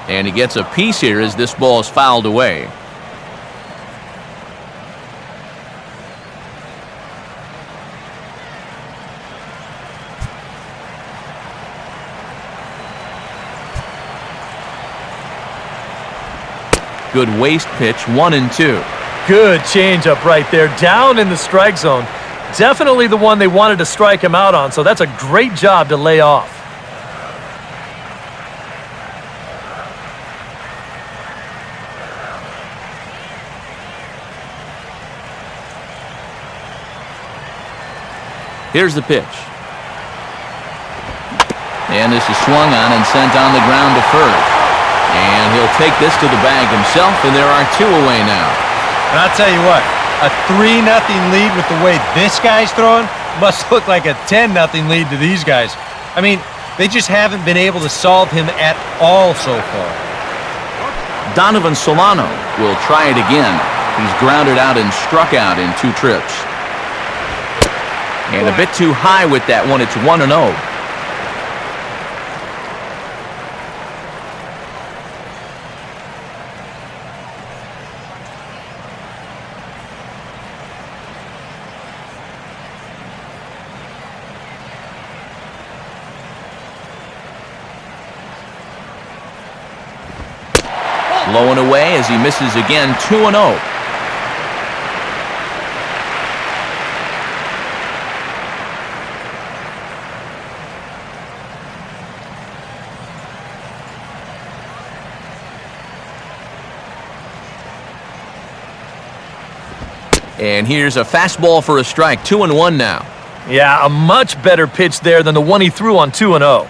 And he gets a piece here as this ball is fouled away. Good waist pitch, 1-2. Good changeup right there, down in the strike zone. Definitely the one they wanted to strike him out on, so that's a great job to lay off. Here's the pitch. And this is swung on and sent on the ground to first. And he'll take this to the bag himself, and there are 2 away now. And I'll tell you what, a 3-0 lead with the way this guy's throwing must look like a 10-0 lead to these guys. I mean, they just haven't been able to solve him at all so far. Donovan Solano will try it again. He's grounded out and struck out in 2 trips. And a bit too high with that one. It's 1-0. Low and away as he misses again, 2-0. And here's a fastball for a strike, 2-1 now. Yeah, a much better pitch there than the one he threw on 2-0.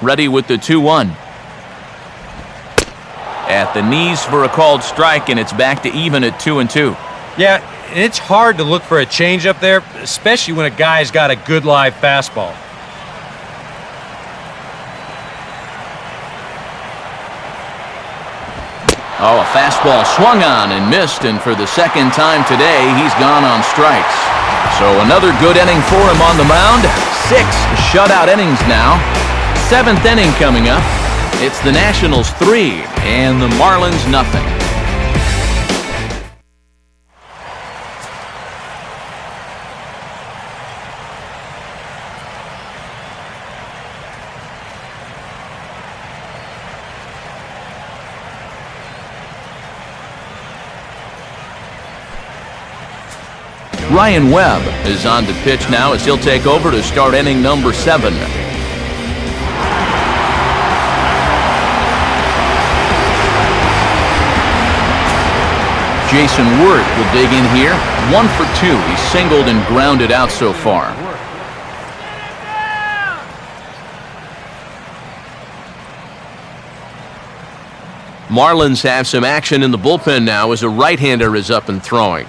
Ready with the 2-1. At the knees for a called strike, and it's back to even at 2-2. Yeah, it's hard to look for a changeup there, especially when a guy's got a good live fastball. Oh, a fastball swung on and missed, and for the second time today, he's gone on strikes. So another good inning for him on the mound. 6 shutout innings now. 7th inning coming up. It's the Nationals 3 and the Marlins nothing. Ryan Webb is on to pitch now as he'll take over to start inning number 7. Jason Worth will dig in here. 1 for 2. He's singled and grounded out so far. Marlins have some action in the bullpen now as a right-hander is up and throwing.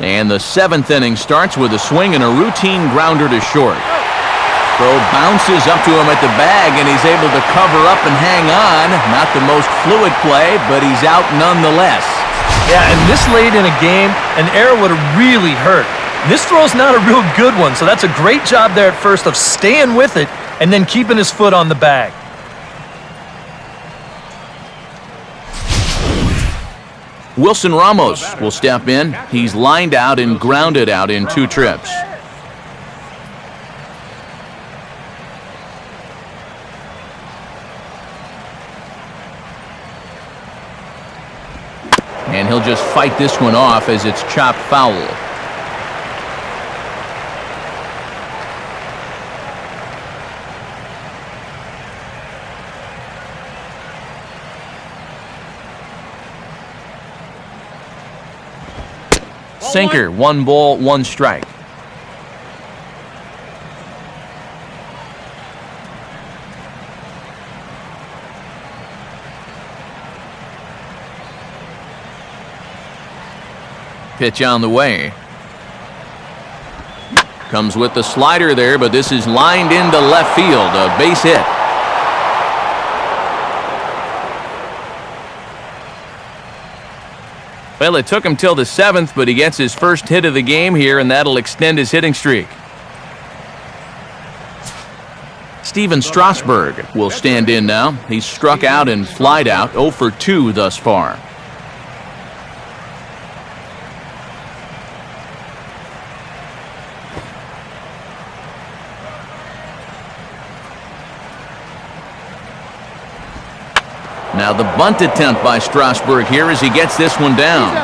And the 7th inning starts with a swing and a routine grounder to short. Throw bounces up to him at the bag, and he's able to cover up and hang on. Not the most fluid play, but he's out nonetheless. Yeah, and this late in a game, an error would have really hurt. This throw's not a real good one, so that's a great job there at first of staying with it and then keeping his foot on the bag. Wilson Ramos will step in. He's lined out and grounded out in 2 trips. And he'll just fight this one off as it's chopped foul. Sinker, 1 ball, 1 strike. Pitch on the way. Comes with the slider there, but this is lined into left field. A base hit. Well, it took him till the 7th, but he gets his first hit of the game here, and that'll extend his hitting streak. Steven Strasburg will stand in now. He's struck out and flied out, 0 for 2 thus far. Now the bunt attempt by Strasburg here as he gets this one down.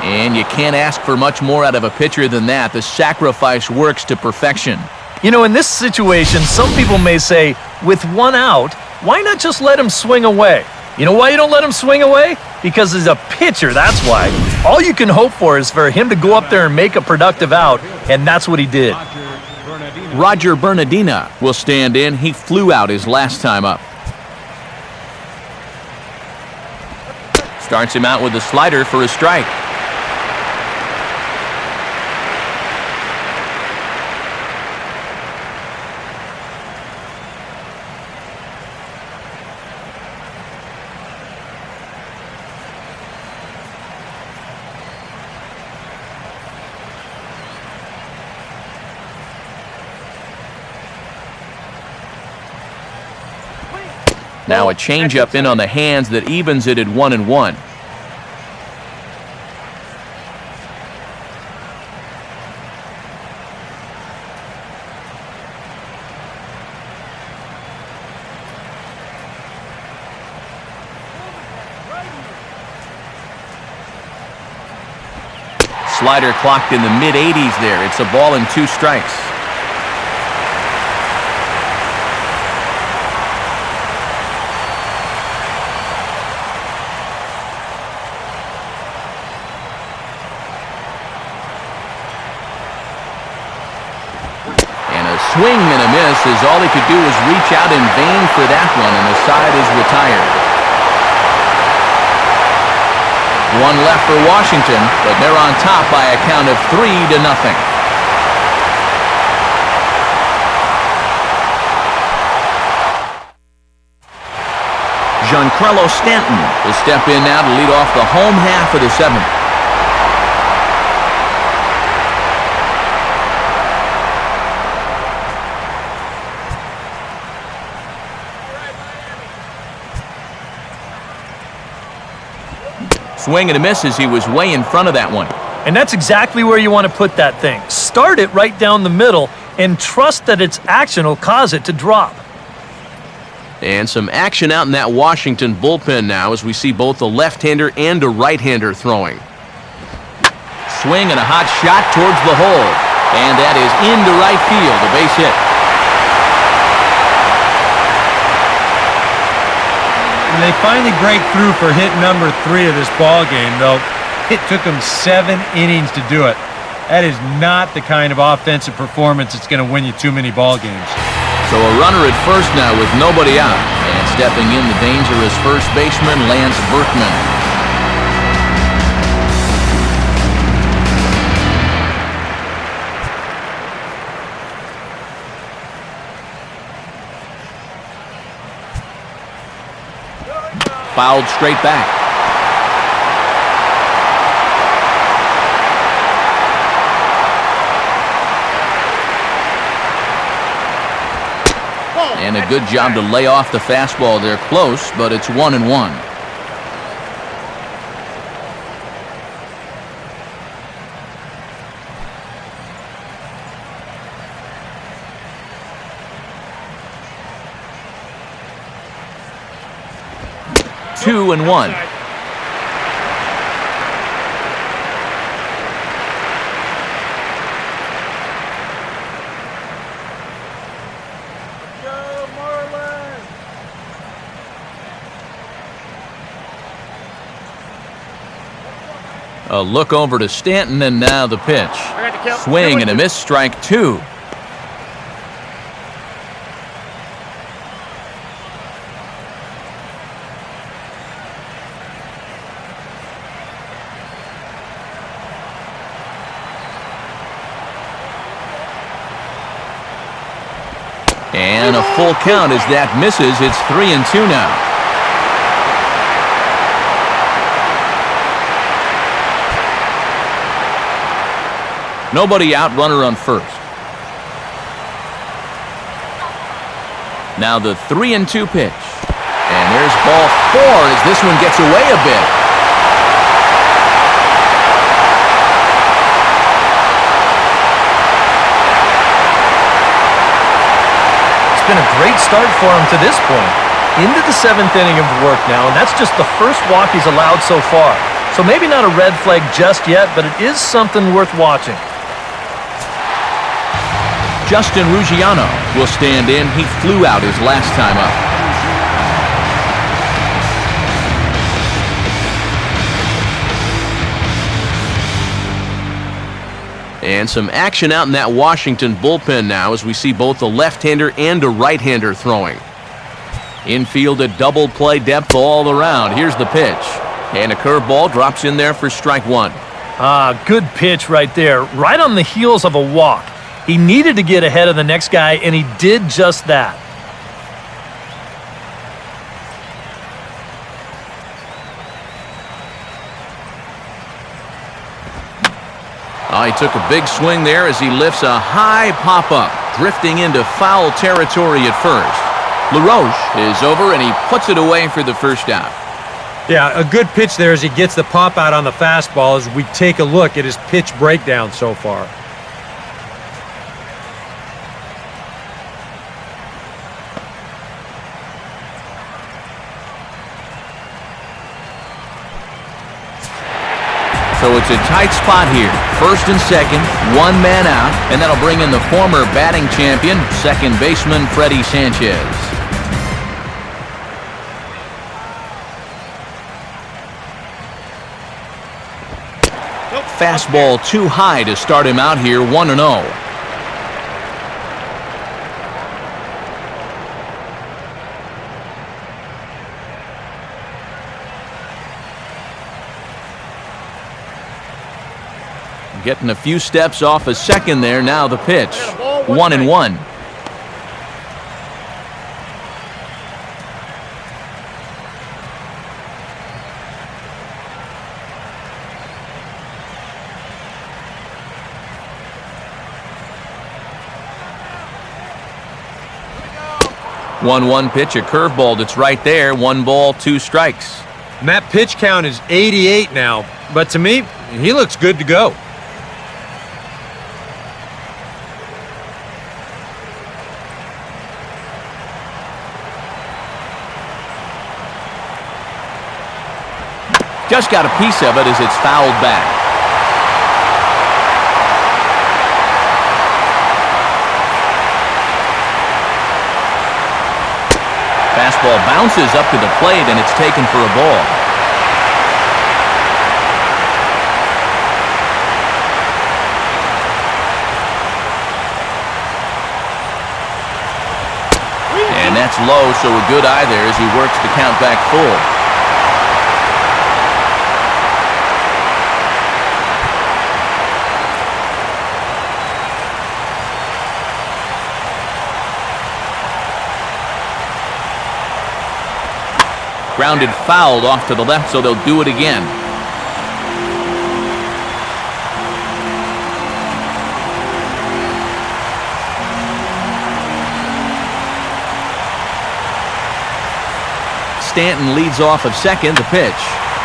And you can't ask for much more out of a pitcher than that. The sacrifice works to perfection. You know, in this situation, some people may say, with 1 out, why not just let him swing away? You know why you don't let him swing away? Because he's a pitcher, that's why. All you can hope for is for him to go up there and make a productive out, and that's what he did. Roger Bernardina will stand in. He flew out his last time up. Starts him out with a slider for a strike. Now a changeup in on the hands that evens it at 1-1. Slider clocked in the mid-80s there. It's a ball and 2 strikes. Swing and a miss as all he could do was reach out in vain for that one, and the side is retired. 1 left for Washington, but they're on top by a count of 3-0. Giancarlo Stanton will step in now to lead off the home half of the 7th. Swing and a miss as he was way in front of that one. And that's exactly where you want to put that thing. Start it right down the middle and trust that its action will cause it to drop. And some action out in that Washington bullpen now as we see both a left-hander and a right-hander throwing. Swing and a hot shot towards the hole. And that is into right field, a base hit. They finally break through for hit number 3 of this ball game, though it took them 7 innings to do it. That is not the kind of offensive performance that's going to win you too many ball games. So a runner at first now with nobody out. And stepping in, the dangerous first baseman, Lance Berkman. Fouled straight back. And a good job to lay off the fastball there. Close, but it's 1-1. Two and one. Go Marlins! A look over to Stanton, and now the pitch. I got the count. Swing and a miss, strike two. And a full count as that misses. It's 3-2 now. Nobody out, runner on first. Now the 3-2 pitch. And there's ball four as this one gets away a bit. Been a great start for him to this point. Into the 7th inning of work now, and that's just the first walk he's allowed so far. So maybe not a red flag just yet, but it is something worth watching. Justin Ruggiano will stand in. He flew out his last time up. And some action out in that Washington bullpen now as we see both a left-hander and a right-hander throwing. Infield a double play depth all around. Here's the pitch. And a curveball drops in there for strike one. Good pitch right there. Right on the heels of a walk. He needed to get ahead of the next guy, and he did just that. Oh, he took a big swing there as he lifts a high pop-up, drifting into foul territory at first. LaRoche is over, and he puts it away for the first out. Yeah, a good pitch there as he gets the pop out on the fastball as we take a look at his pitch breakdown so far. So it's a tight spot here. First and second, one man out, and that'll bring in the former batting champion, second baseman Freddie Sanchez. Fastball too high to start him out here, 1-0. Getting a few steps off a second there. Now the pitch. 1-1. One pitch, a curveball that's right there. 1 ball, 2 strikes. And that pitch count is 88 now, but to me, he looks good to go. Just got a piece of it as it's fouled back. Fastball bounces up to the plate, and it's taken for a ball. And that's low, so a good eye there as he works the count back full. Grounded fouled off to the left, so they'll do it again. Stanton leads off of second, the pitch.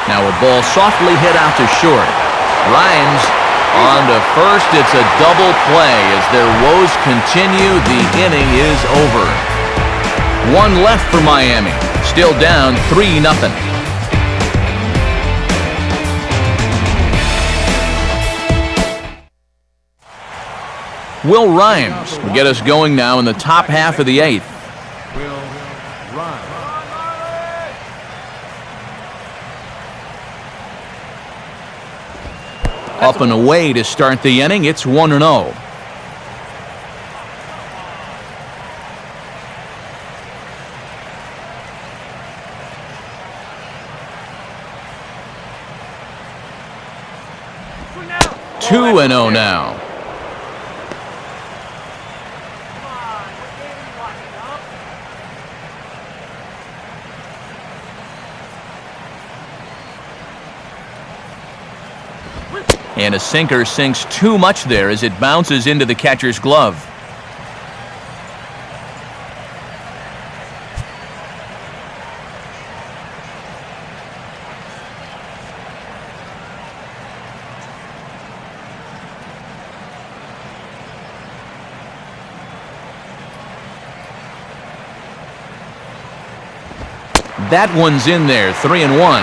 Now a ball softly hit out to short. Rhymes on to first. It's a double play as their woes continue. The inning is over. One left for Miami. Still down 3-0. Will Rhymes will get us going now in the top half of the eighth. Will Rhymes. Up and away to start the inning. It's 1-0. Two 2-0 now. And a sinker sinks too much there as it bounces into the catcher's glove. That one's in there, 3-1.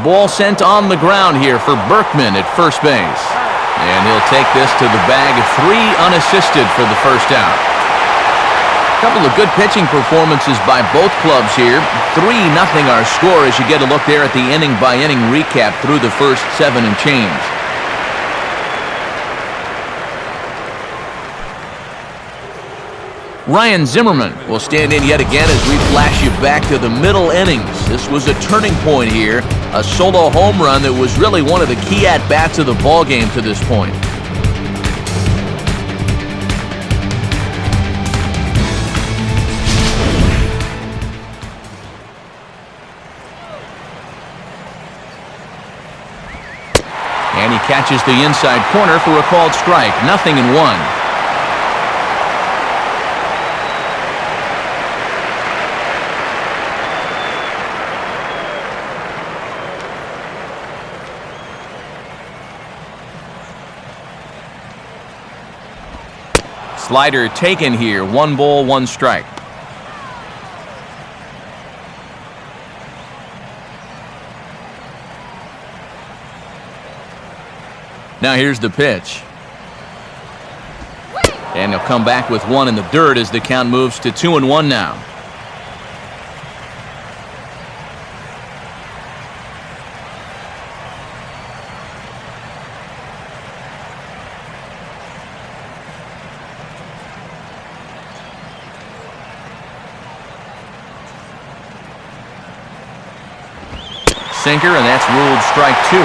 Ball sent on the ground here for Berkman at first base. And he'll take this to the bag. 3 unassisted for the first out. A couple of good pitching performances by both clubs here. 3-0 our score as you get a look there at the inning-by-inning recap through the first 7 and change. Ryan Zimmerman will stand in yet again as we flash you back to the middle innings. This was a turning point here. A solo home run that was really one of the key at-bats of the ballgame to this point. And he catches the inside corner for a called strike. 0-1. Slider taken here. 1 ball, 1 strike. Now here's the pitch. And he'll come back with 1 in the dirt as the count moves to 2-1 now. Sinker, and that's ruled strike 2.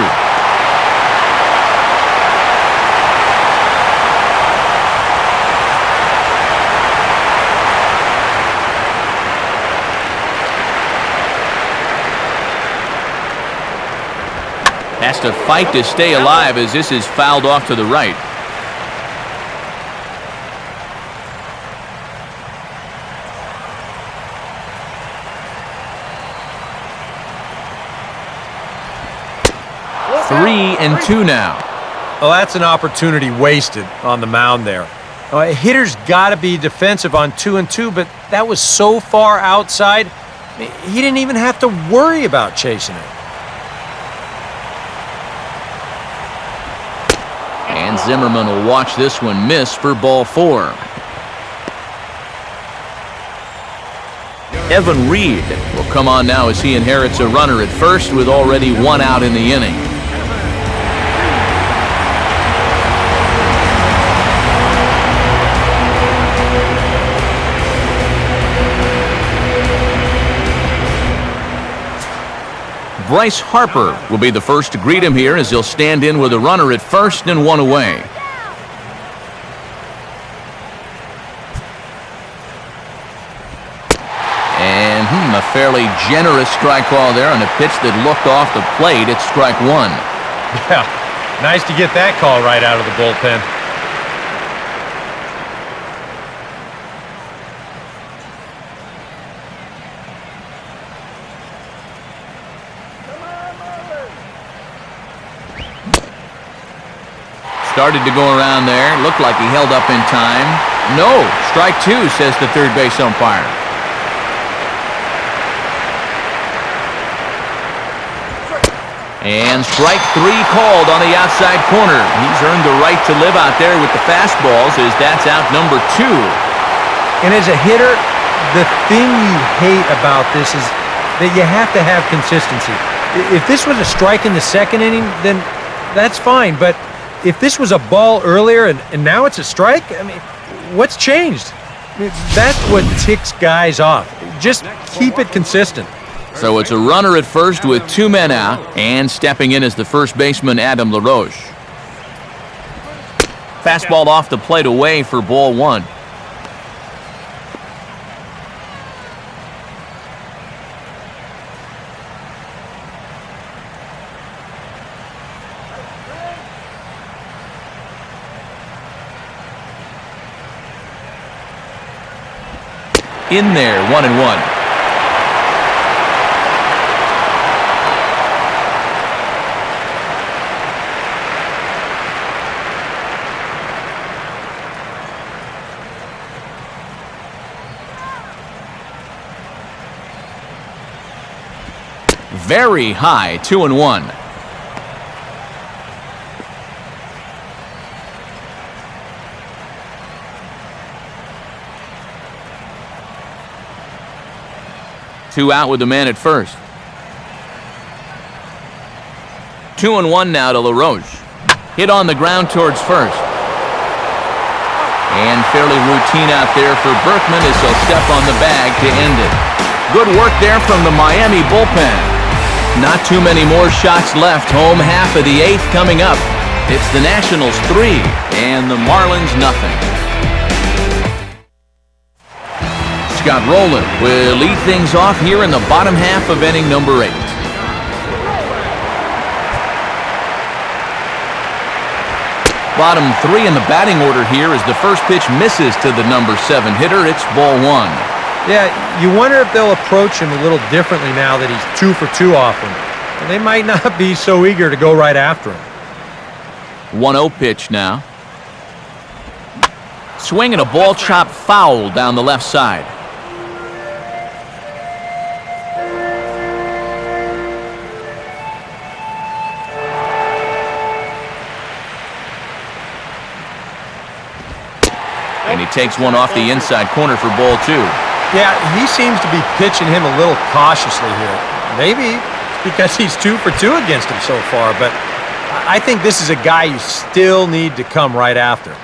Has to fight to stay alive as this is fouled off to the right. Three and 2 now. Well, that's an opportunity wasted on the mound there. A hitter's got to be defensive on 2-2, but that was so far outside, he didn't even have to worry about chasing it. And Zimmerman will watch this one miss for ball 4. Evan Reed will come on now as he inherits a runner at first with already 1 out in the inning. Bryce Harper will be the first to greet him here as he'll stand in with a runner at first and one away. And a fairly generous strike call there on a pitch that looked off the plate. It's strike one. Yeah, nice to get that call right out of the bullpen. Started to go around there. Looked like he held up in time. No, strike two, says the third base umpire. And strike three called on the outside corner. He's earned the right to live out there with the fastballs as that's out number two. And as a hitter, the thing you hate about this is that you have to have consistency. If this was a strike in the second inning, then that's fine. But if this was a ball earlier and now it's a strike, I mean, what's changed? I mean, that's what ticks guys off. Just keep it consistent. So it's a runner at first with two men out, and stepping in is the first baseman, Adam LaRoche. Fastball off the plate away for ball one. In there, 1-1. Very high, 2-1. Two out with the man at first. 2-1 now to LaRoche. Hit on the ground towards first. And fairly routine out there for Berkman as he'll step on the bag to end it. Good work there from the Miami bullpen. Not too many more shots left. Home half of the eighth coming up. It's the Nationals 3 and the Marlins nothing. Scott Rowland will lead things off here in the bottom half of inning number 8. Bottom 3 in the batting order here as the first pitch misses to the number 7 hitter. It's ball 1. Yeah, you wonder if they'll approach him a little differently now that he's 2 for 2 off him. And they might not be so eager to go right after him. 1-0 pitch now. Swing and a ball chopped foul down the left side. And he takes one off the inside corner for ball 2. Yeah, he seems to be pitching him a little cautiously here. Maybe because he's 2 for 2 against him so far, but I think this is a guy you still need to come right after.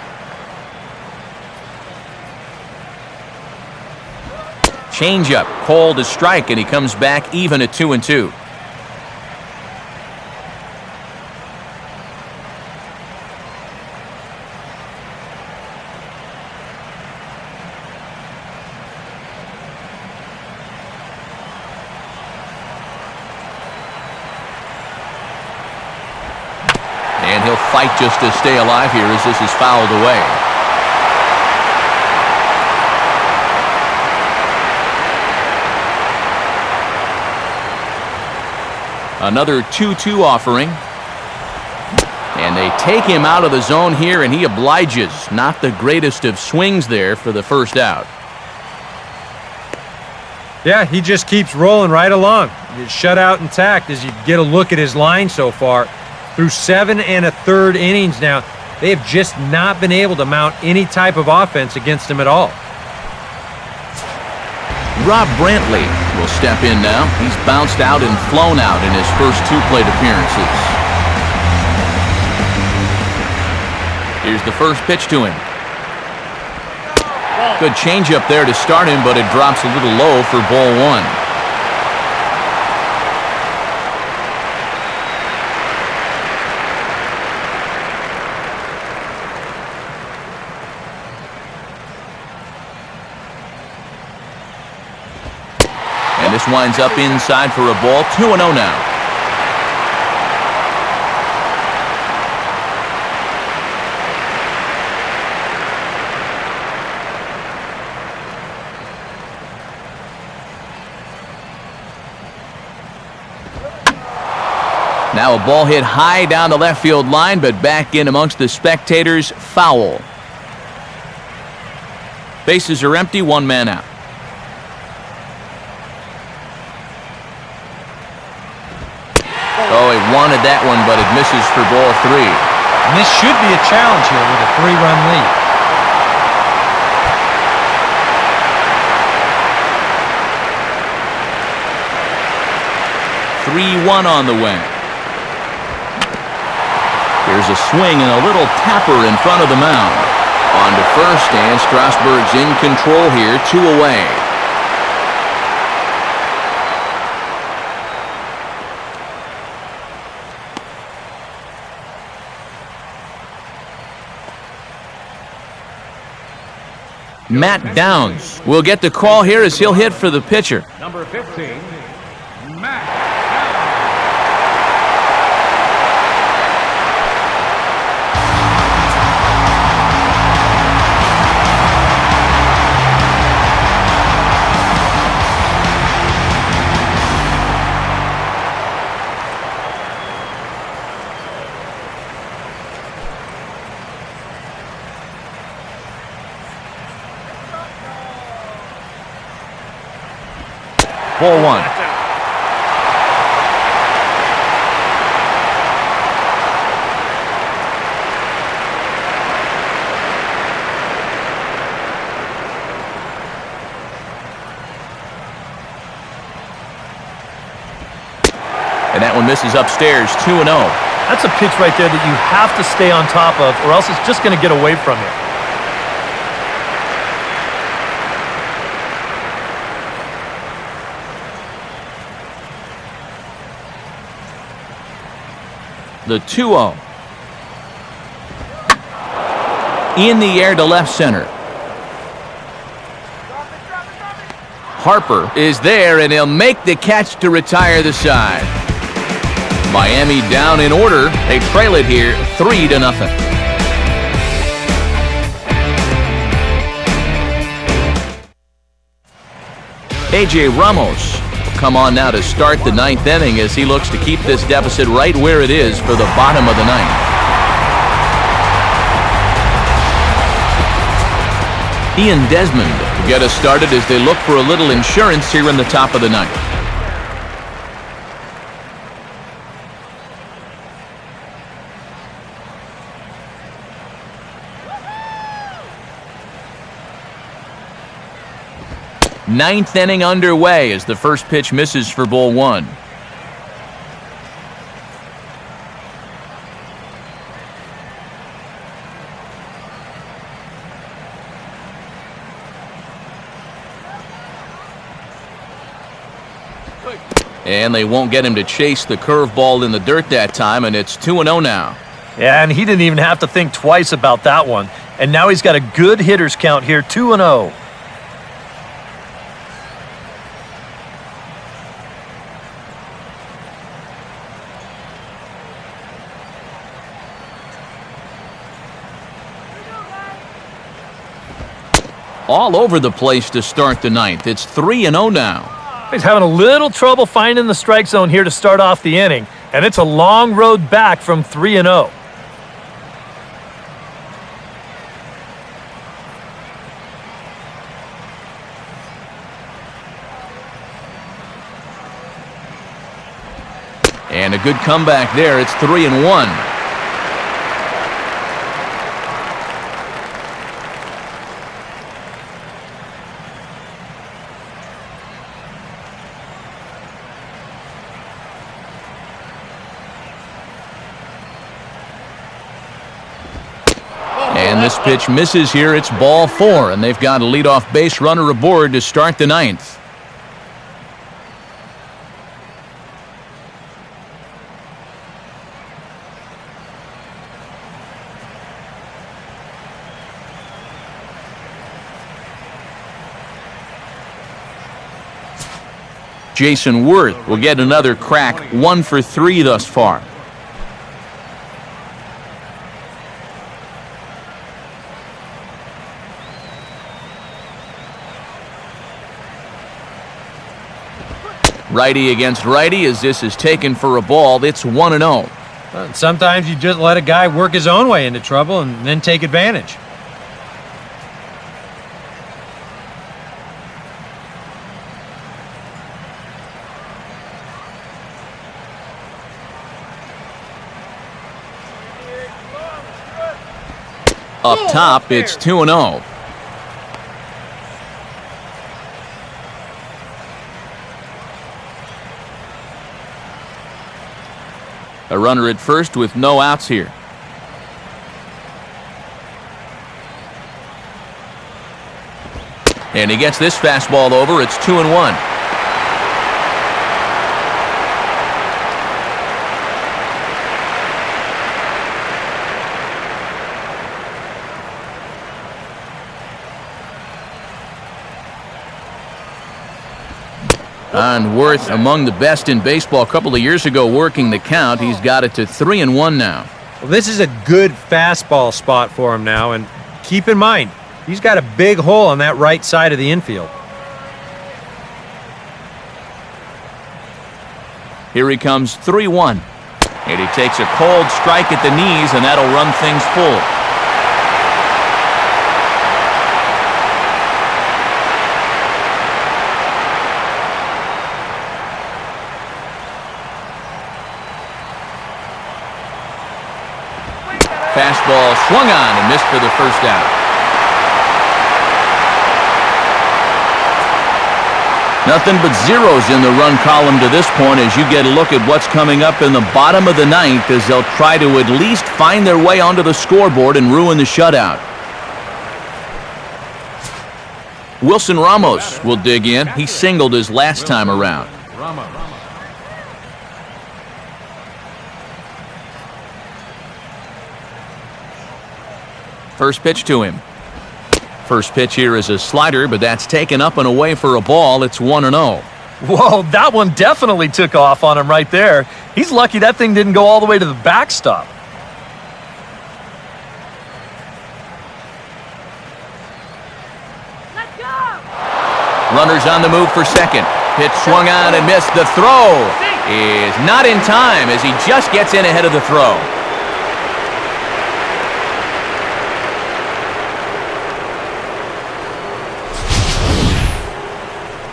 Changeup called a strike, and he comes back even at 2-2. And he'll fight just to stay alive here as this is fouled away. Another 2-2 offering. And they take him out of the zone here, and he obliges. Not the greatest of swings there for the first out. Yeah, he just keeps rolling right along. Shut out intact as you get a look at his line so far. Through 7 1/3 innings now, they have just not been able to mount any type of offense against him at all. Rob Brantley will step in now. He's bounced out and flown out in his first 2 plate appearances. Here's the first pitch to him. Good changeup there to start him, but it drops a little low for ball 1. This winds up inside for a ball. 2-0 now. Now a ball hit high down the left field line, but back in amongst the spectators. Foul. Bases are empty, one man out. Oh, he wanted that one, but it misses for ball 3. And this should be a challenge here with a 3-run lead. 3-1 on the way. Here's a swing and a little tapper in front of the mound. On to first, and Strasburg's in control here, 2 away. Matt Downs will get the call here as he'll hit for the pitcher. Number 15, Matt. Ball 1. And that one misses upstairs, 2-0. That's a pitch right there that you have to stay on top of, or else it's just going to get away from you. The 2-0. In the air to left center. Harper is there, and he'll make the catch to retire the side. Miami down in order. They trail it here 3-0. A.J. Ramos come on now to start the 9th inning as he looks to keep this deficit right where it is for the bottom of the 9th. Ian Desmond to get us started as they look for a little insurance here in the top of the 9th. Ninth inning underway as the first pitch misses for ball 1. And they won't get him to chase the curveball in the dirt that time, and it's 2-0 now. Yeah, and he didn't even have to think twice about that one. And now he's got a good hitters count here, 2-0. All over the place to start the 9th. It's 3-0 now. He's having a little trouble finding the strike zone here to start off the inning, and it's a long road back from 3-0. And a good comeback there. It's 3-1. And this pitch misses here. It's ball 4, and they've got a leadoff base runner aboard to start the 9th. Jason Worth will get another crack, 1 for 3 thus far. Righty against righty as this is taken for a ball. It's 1-0. Sometimes you just let a guy work his own way into trouble and then take advantage. Up top, it's 2-0. A runner at first with no outs here. And he gets this fastball over. It's 2-1. And Worth among the best in baseball a couple of years ago working the count. He's got it to 3-1 now. Well, this is a good fastball spot for him now, and keep in mind, he's got a big hole on that right side of the infield. Here he comes, 3-1. And he takes a cold strike at the knees, and that'll run things full. Fastball swung on and missed for the first out. Nothing but zeros in the run column to this point as you get a look at what's coming up in the bottom of the ninth as they'll try to at least find their way onto the scoreboard and ruin the shutout. Wilson Ramos will dig in. He singled his last time around. First pitch to him. First pitch here is a slider, but that's taken up and away for a ball. It's 1-0. Whoa, that one definitely took off on him right there. He's lucky that thing didn't go all the way to the backstop. Let's go! Runners on the move for second. Pitch swung on and missed. The throw is not in time as he just gets in ahead of the throw.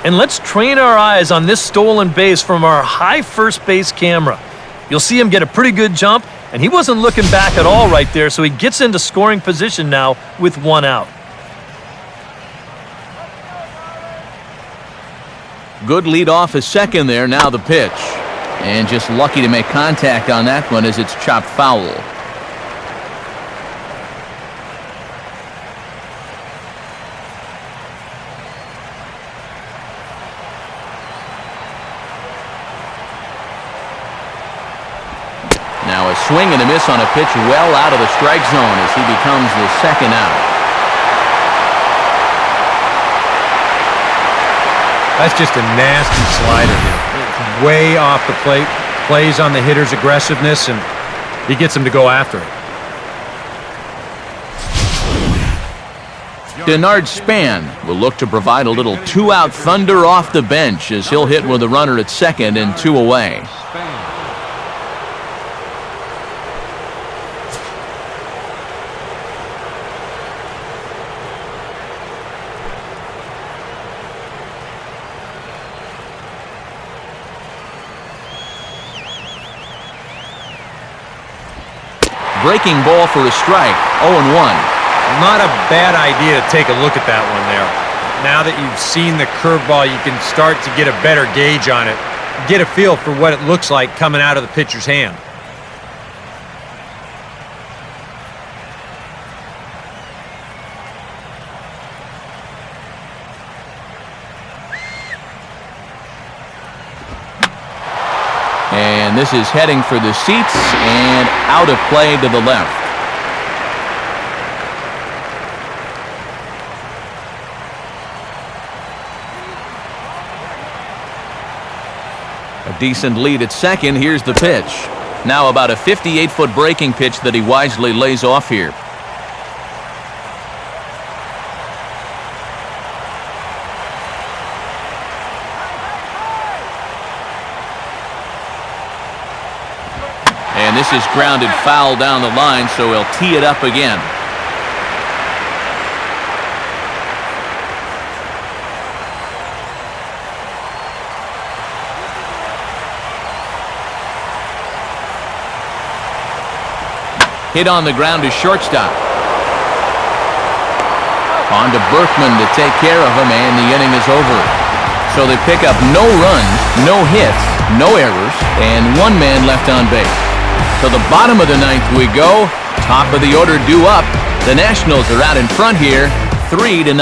And let's train our eyes on this stolen base from our high first base camera. You'll see him get a pretty good jump, and he wasn't looking back at all right there, so he gets into scoring position now with 1 out. Good lead off a second there. Now the pitch. And just lucky to make contact on that one as it's chopped foul. Now a swing and a miss on a pitch well out of the strike zone as he becomes the second out. That's just a nasty slider here. It's way off the plate, plays on the hitter's aggressiveness, and he gets him to go after it. Denard Span will look to provide a little 2-out thunder off the bench as he'll hit with a runner at second and 2 away. Breaking ball for a strike, 0-1. Not a bad idea to take a look at that one there. Now that you've seen the curveball, you can start to get a better gauge on it. Get a feel for what it looks like coming out of the pitcher's hand. And this is heading for the seats and out of play to the left. decent lead at second. Here's the pitch. Now about a 58-foot breaking pitch that he wisely lays off here. And this is grounded foul down the line, so he'll tee it up again. Hit on the ground to shortstop. On to Berkman to take care of him, and the inning is over. So they pick up no runs, no hits, no errors, and one man left on base. To the bottom of the ninth we go. Top of the order due up. The Nationals are out in front here, 3-0.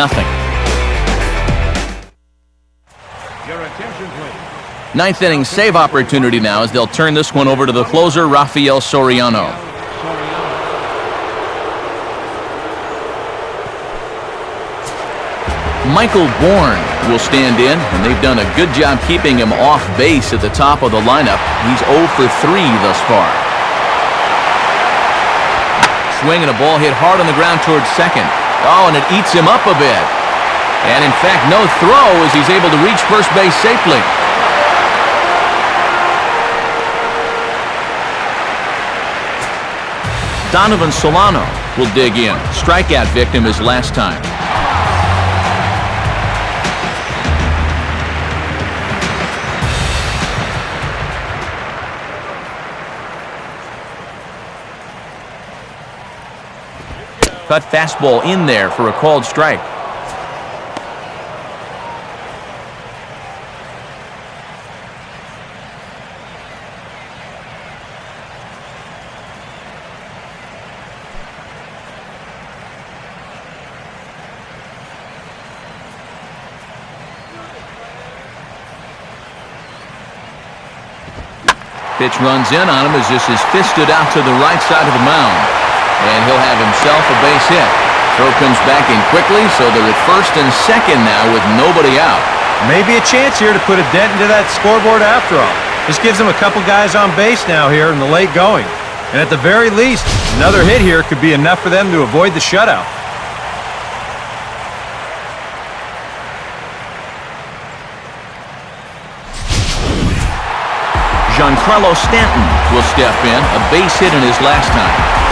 Your attention, please. Ninth inning save opportunity now as they'll turn this one over to the closer, Rafael Soriano. Michael Bourne will stand in, and they've done a good job keeping him off base at the top of the lineup. He's 0 for 3 thus far. Swing and a ball hit hard on the ground towards second. Oh, and it eats him up a bit. And in fact, no throw as he's able to reach first base safely. Donovan Solano will dig in. Strikeout victim his last time. Cut fastball in there for a called strike. Pitch runs in on him as this is fisted out to the right side of the mound. And he'll have himself a base hit. Throw comes back in quickly, so they're at first and second now with nobody out. Maybe a chance here to put a dent into that scoreboard after all. This gives them a couple guys on base now here in the late going. And at the very least, another hit here could be enough for them to avoid the shutout. Giancarlo Stanton will step in, a base hit in his last time.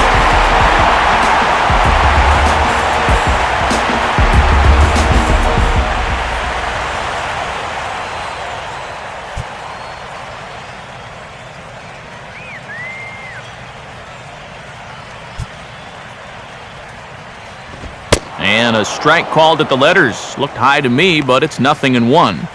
And a strike called at the letters. Looked high to me, but it's 0-1.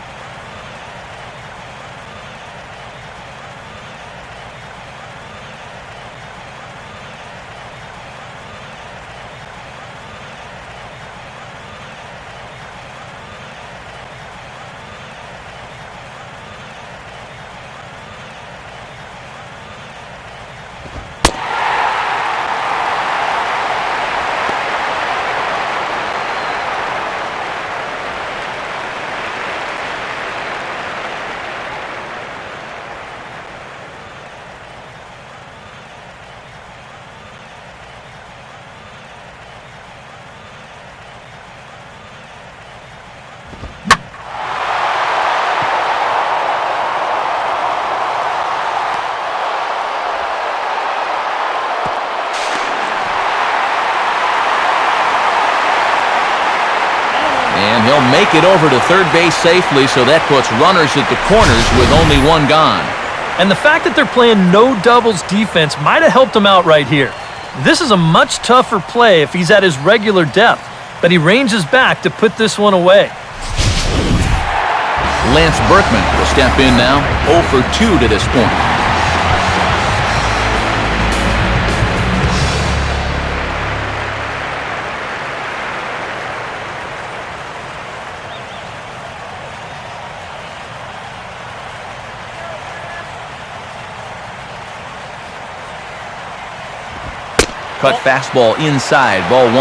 And he'll make it over to third base safely, so that puts runners at the corners with only one gone. And the fact that they're playing no doubles defense might have helped him out right here. This is a much tougher play if he's at his regular depth, but he ranges back to put this one away. Lance Berkman will step in now, 0 for 2 to this point. Cut fastball inside, ball 1.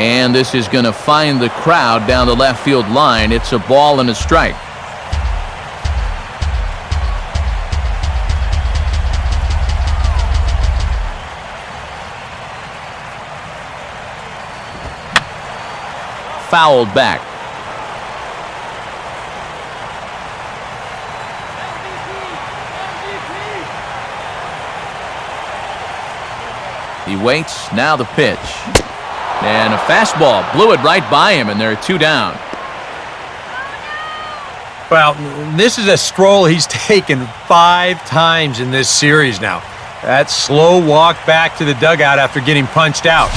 And this is going to find the crowd down the left field line. It's a ball and a strike. Fouled back. He waits. Now the pitch. And a fastball blew it right by him, and there are 2 down. Well, this is a stroll he's taken 5 times in this series now. That slow walk back to the dugout after getting punched out.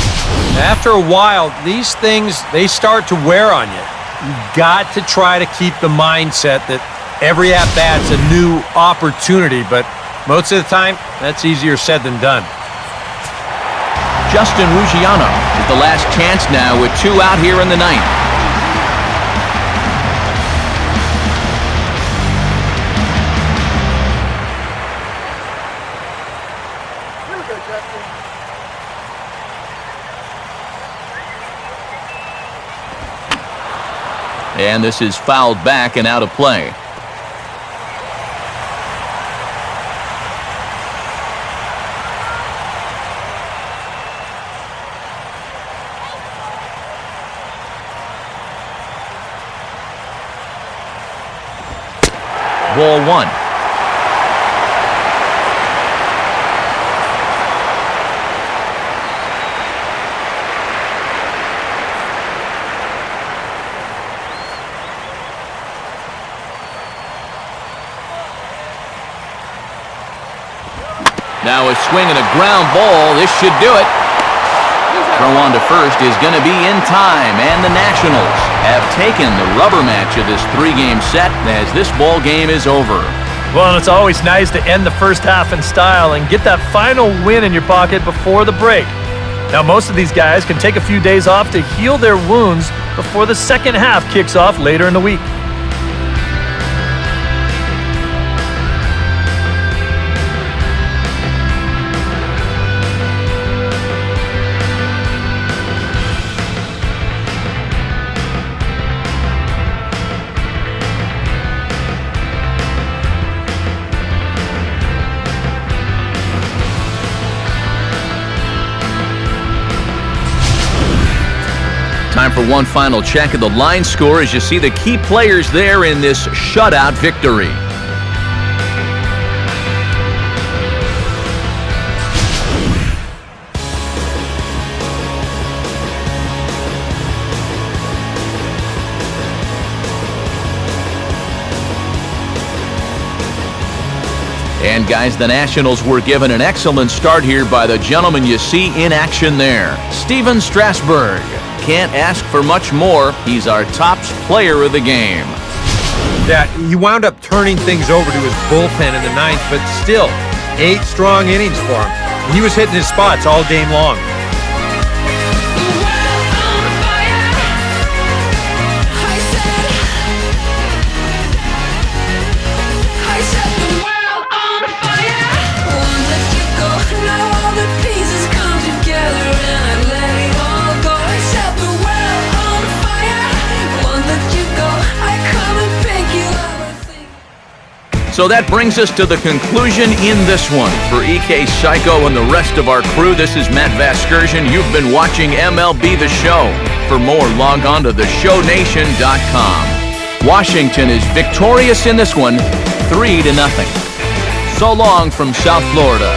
After a while, these things, they start to wear on you. You've got to try to keep the mindset that every at-bat's a new opportunity, but most of the time, that's easier said than done. Justin Ruggiano is the last chance now with 2 out here in the 9th. And this is fouled back and out of play. Ball 1. Now a swing and a ground ball. This should do it. Throw on to first is going to be in time, and the Nationals have taken the rubber match of this 3-game set as this ball game is over. Well, and it's always nice to end the first half in style and get that final win in your pocket before the break. Now, most of these guys can take a few days off to heal their wounds before the second half kicks off later in the week. Time for one final check of the line score as you see the key players there in this shutout victory. And guys, the Nationals were given an excellent start here by the gentleman you see in action there, Steven Strasburg. Can't ask for much more. He's our top player of the game. Yeah, he wound up turning things over to his bullpen in the 9th, but still, 8 strong innings for him. He was hitting his spots all game long. So that brings us to the conclusion in this one. For EK Psycho and the rest of our crew, this is Matt Vasgersian. You've been watching MLB The Show. For more, log on to theshownation.com. Washington is victorious in this one, 3-0. So long from South Florida.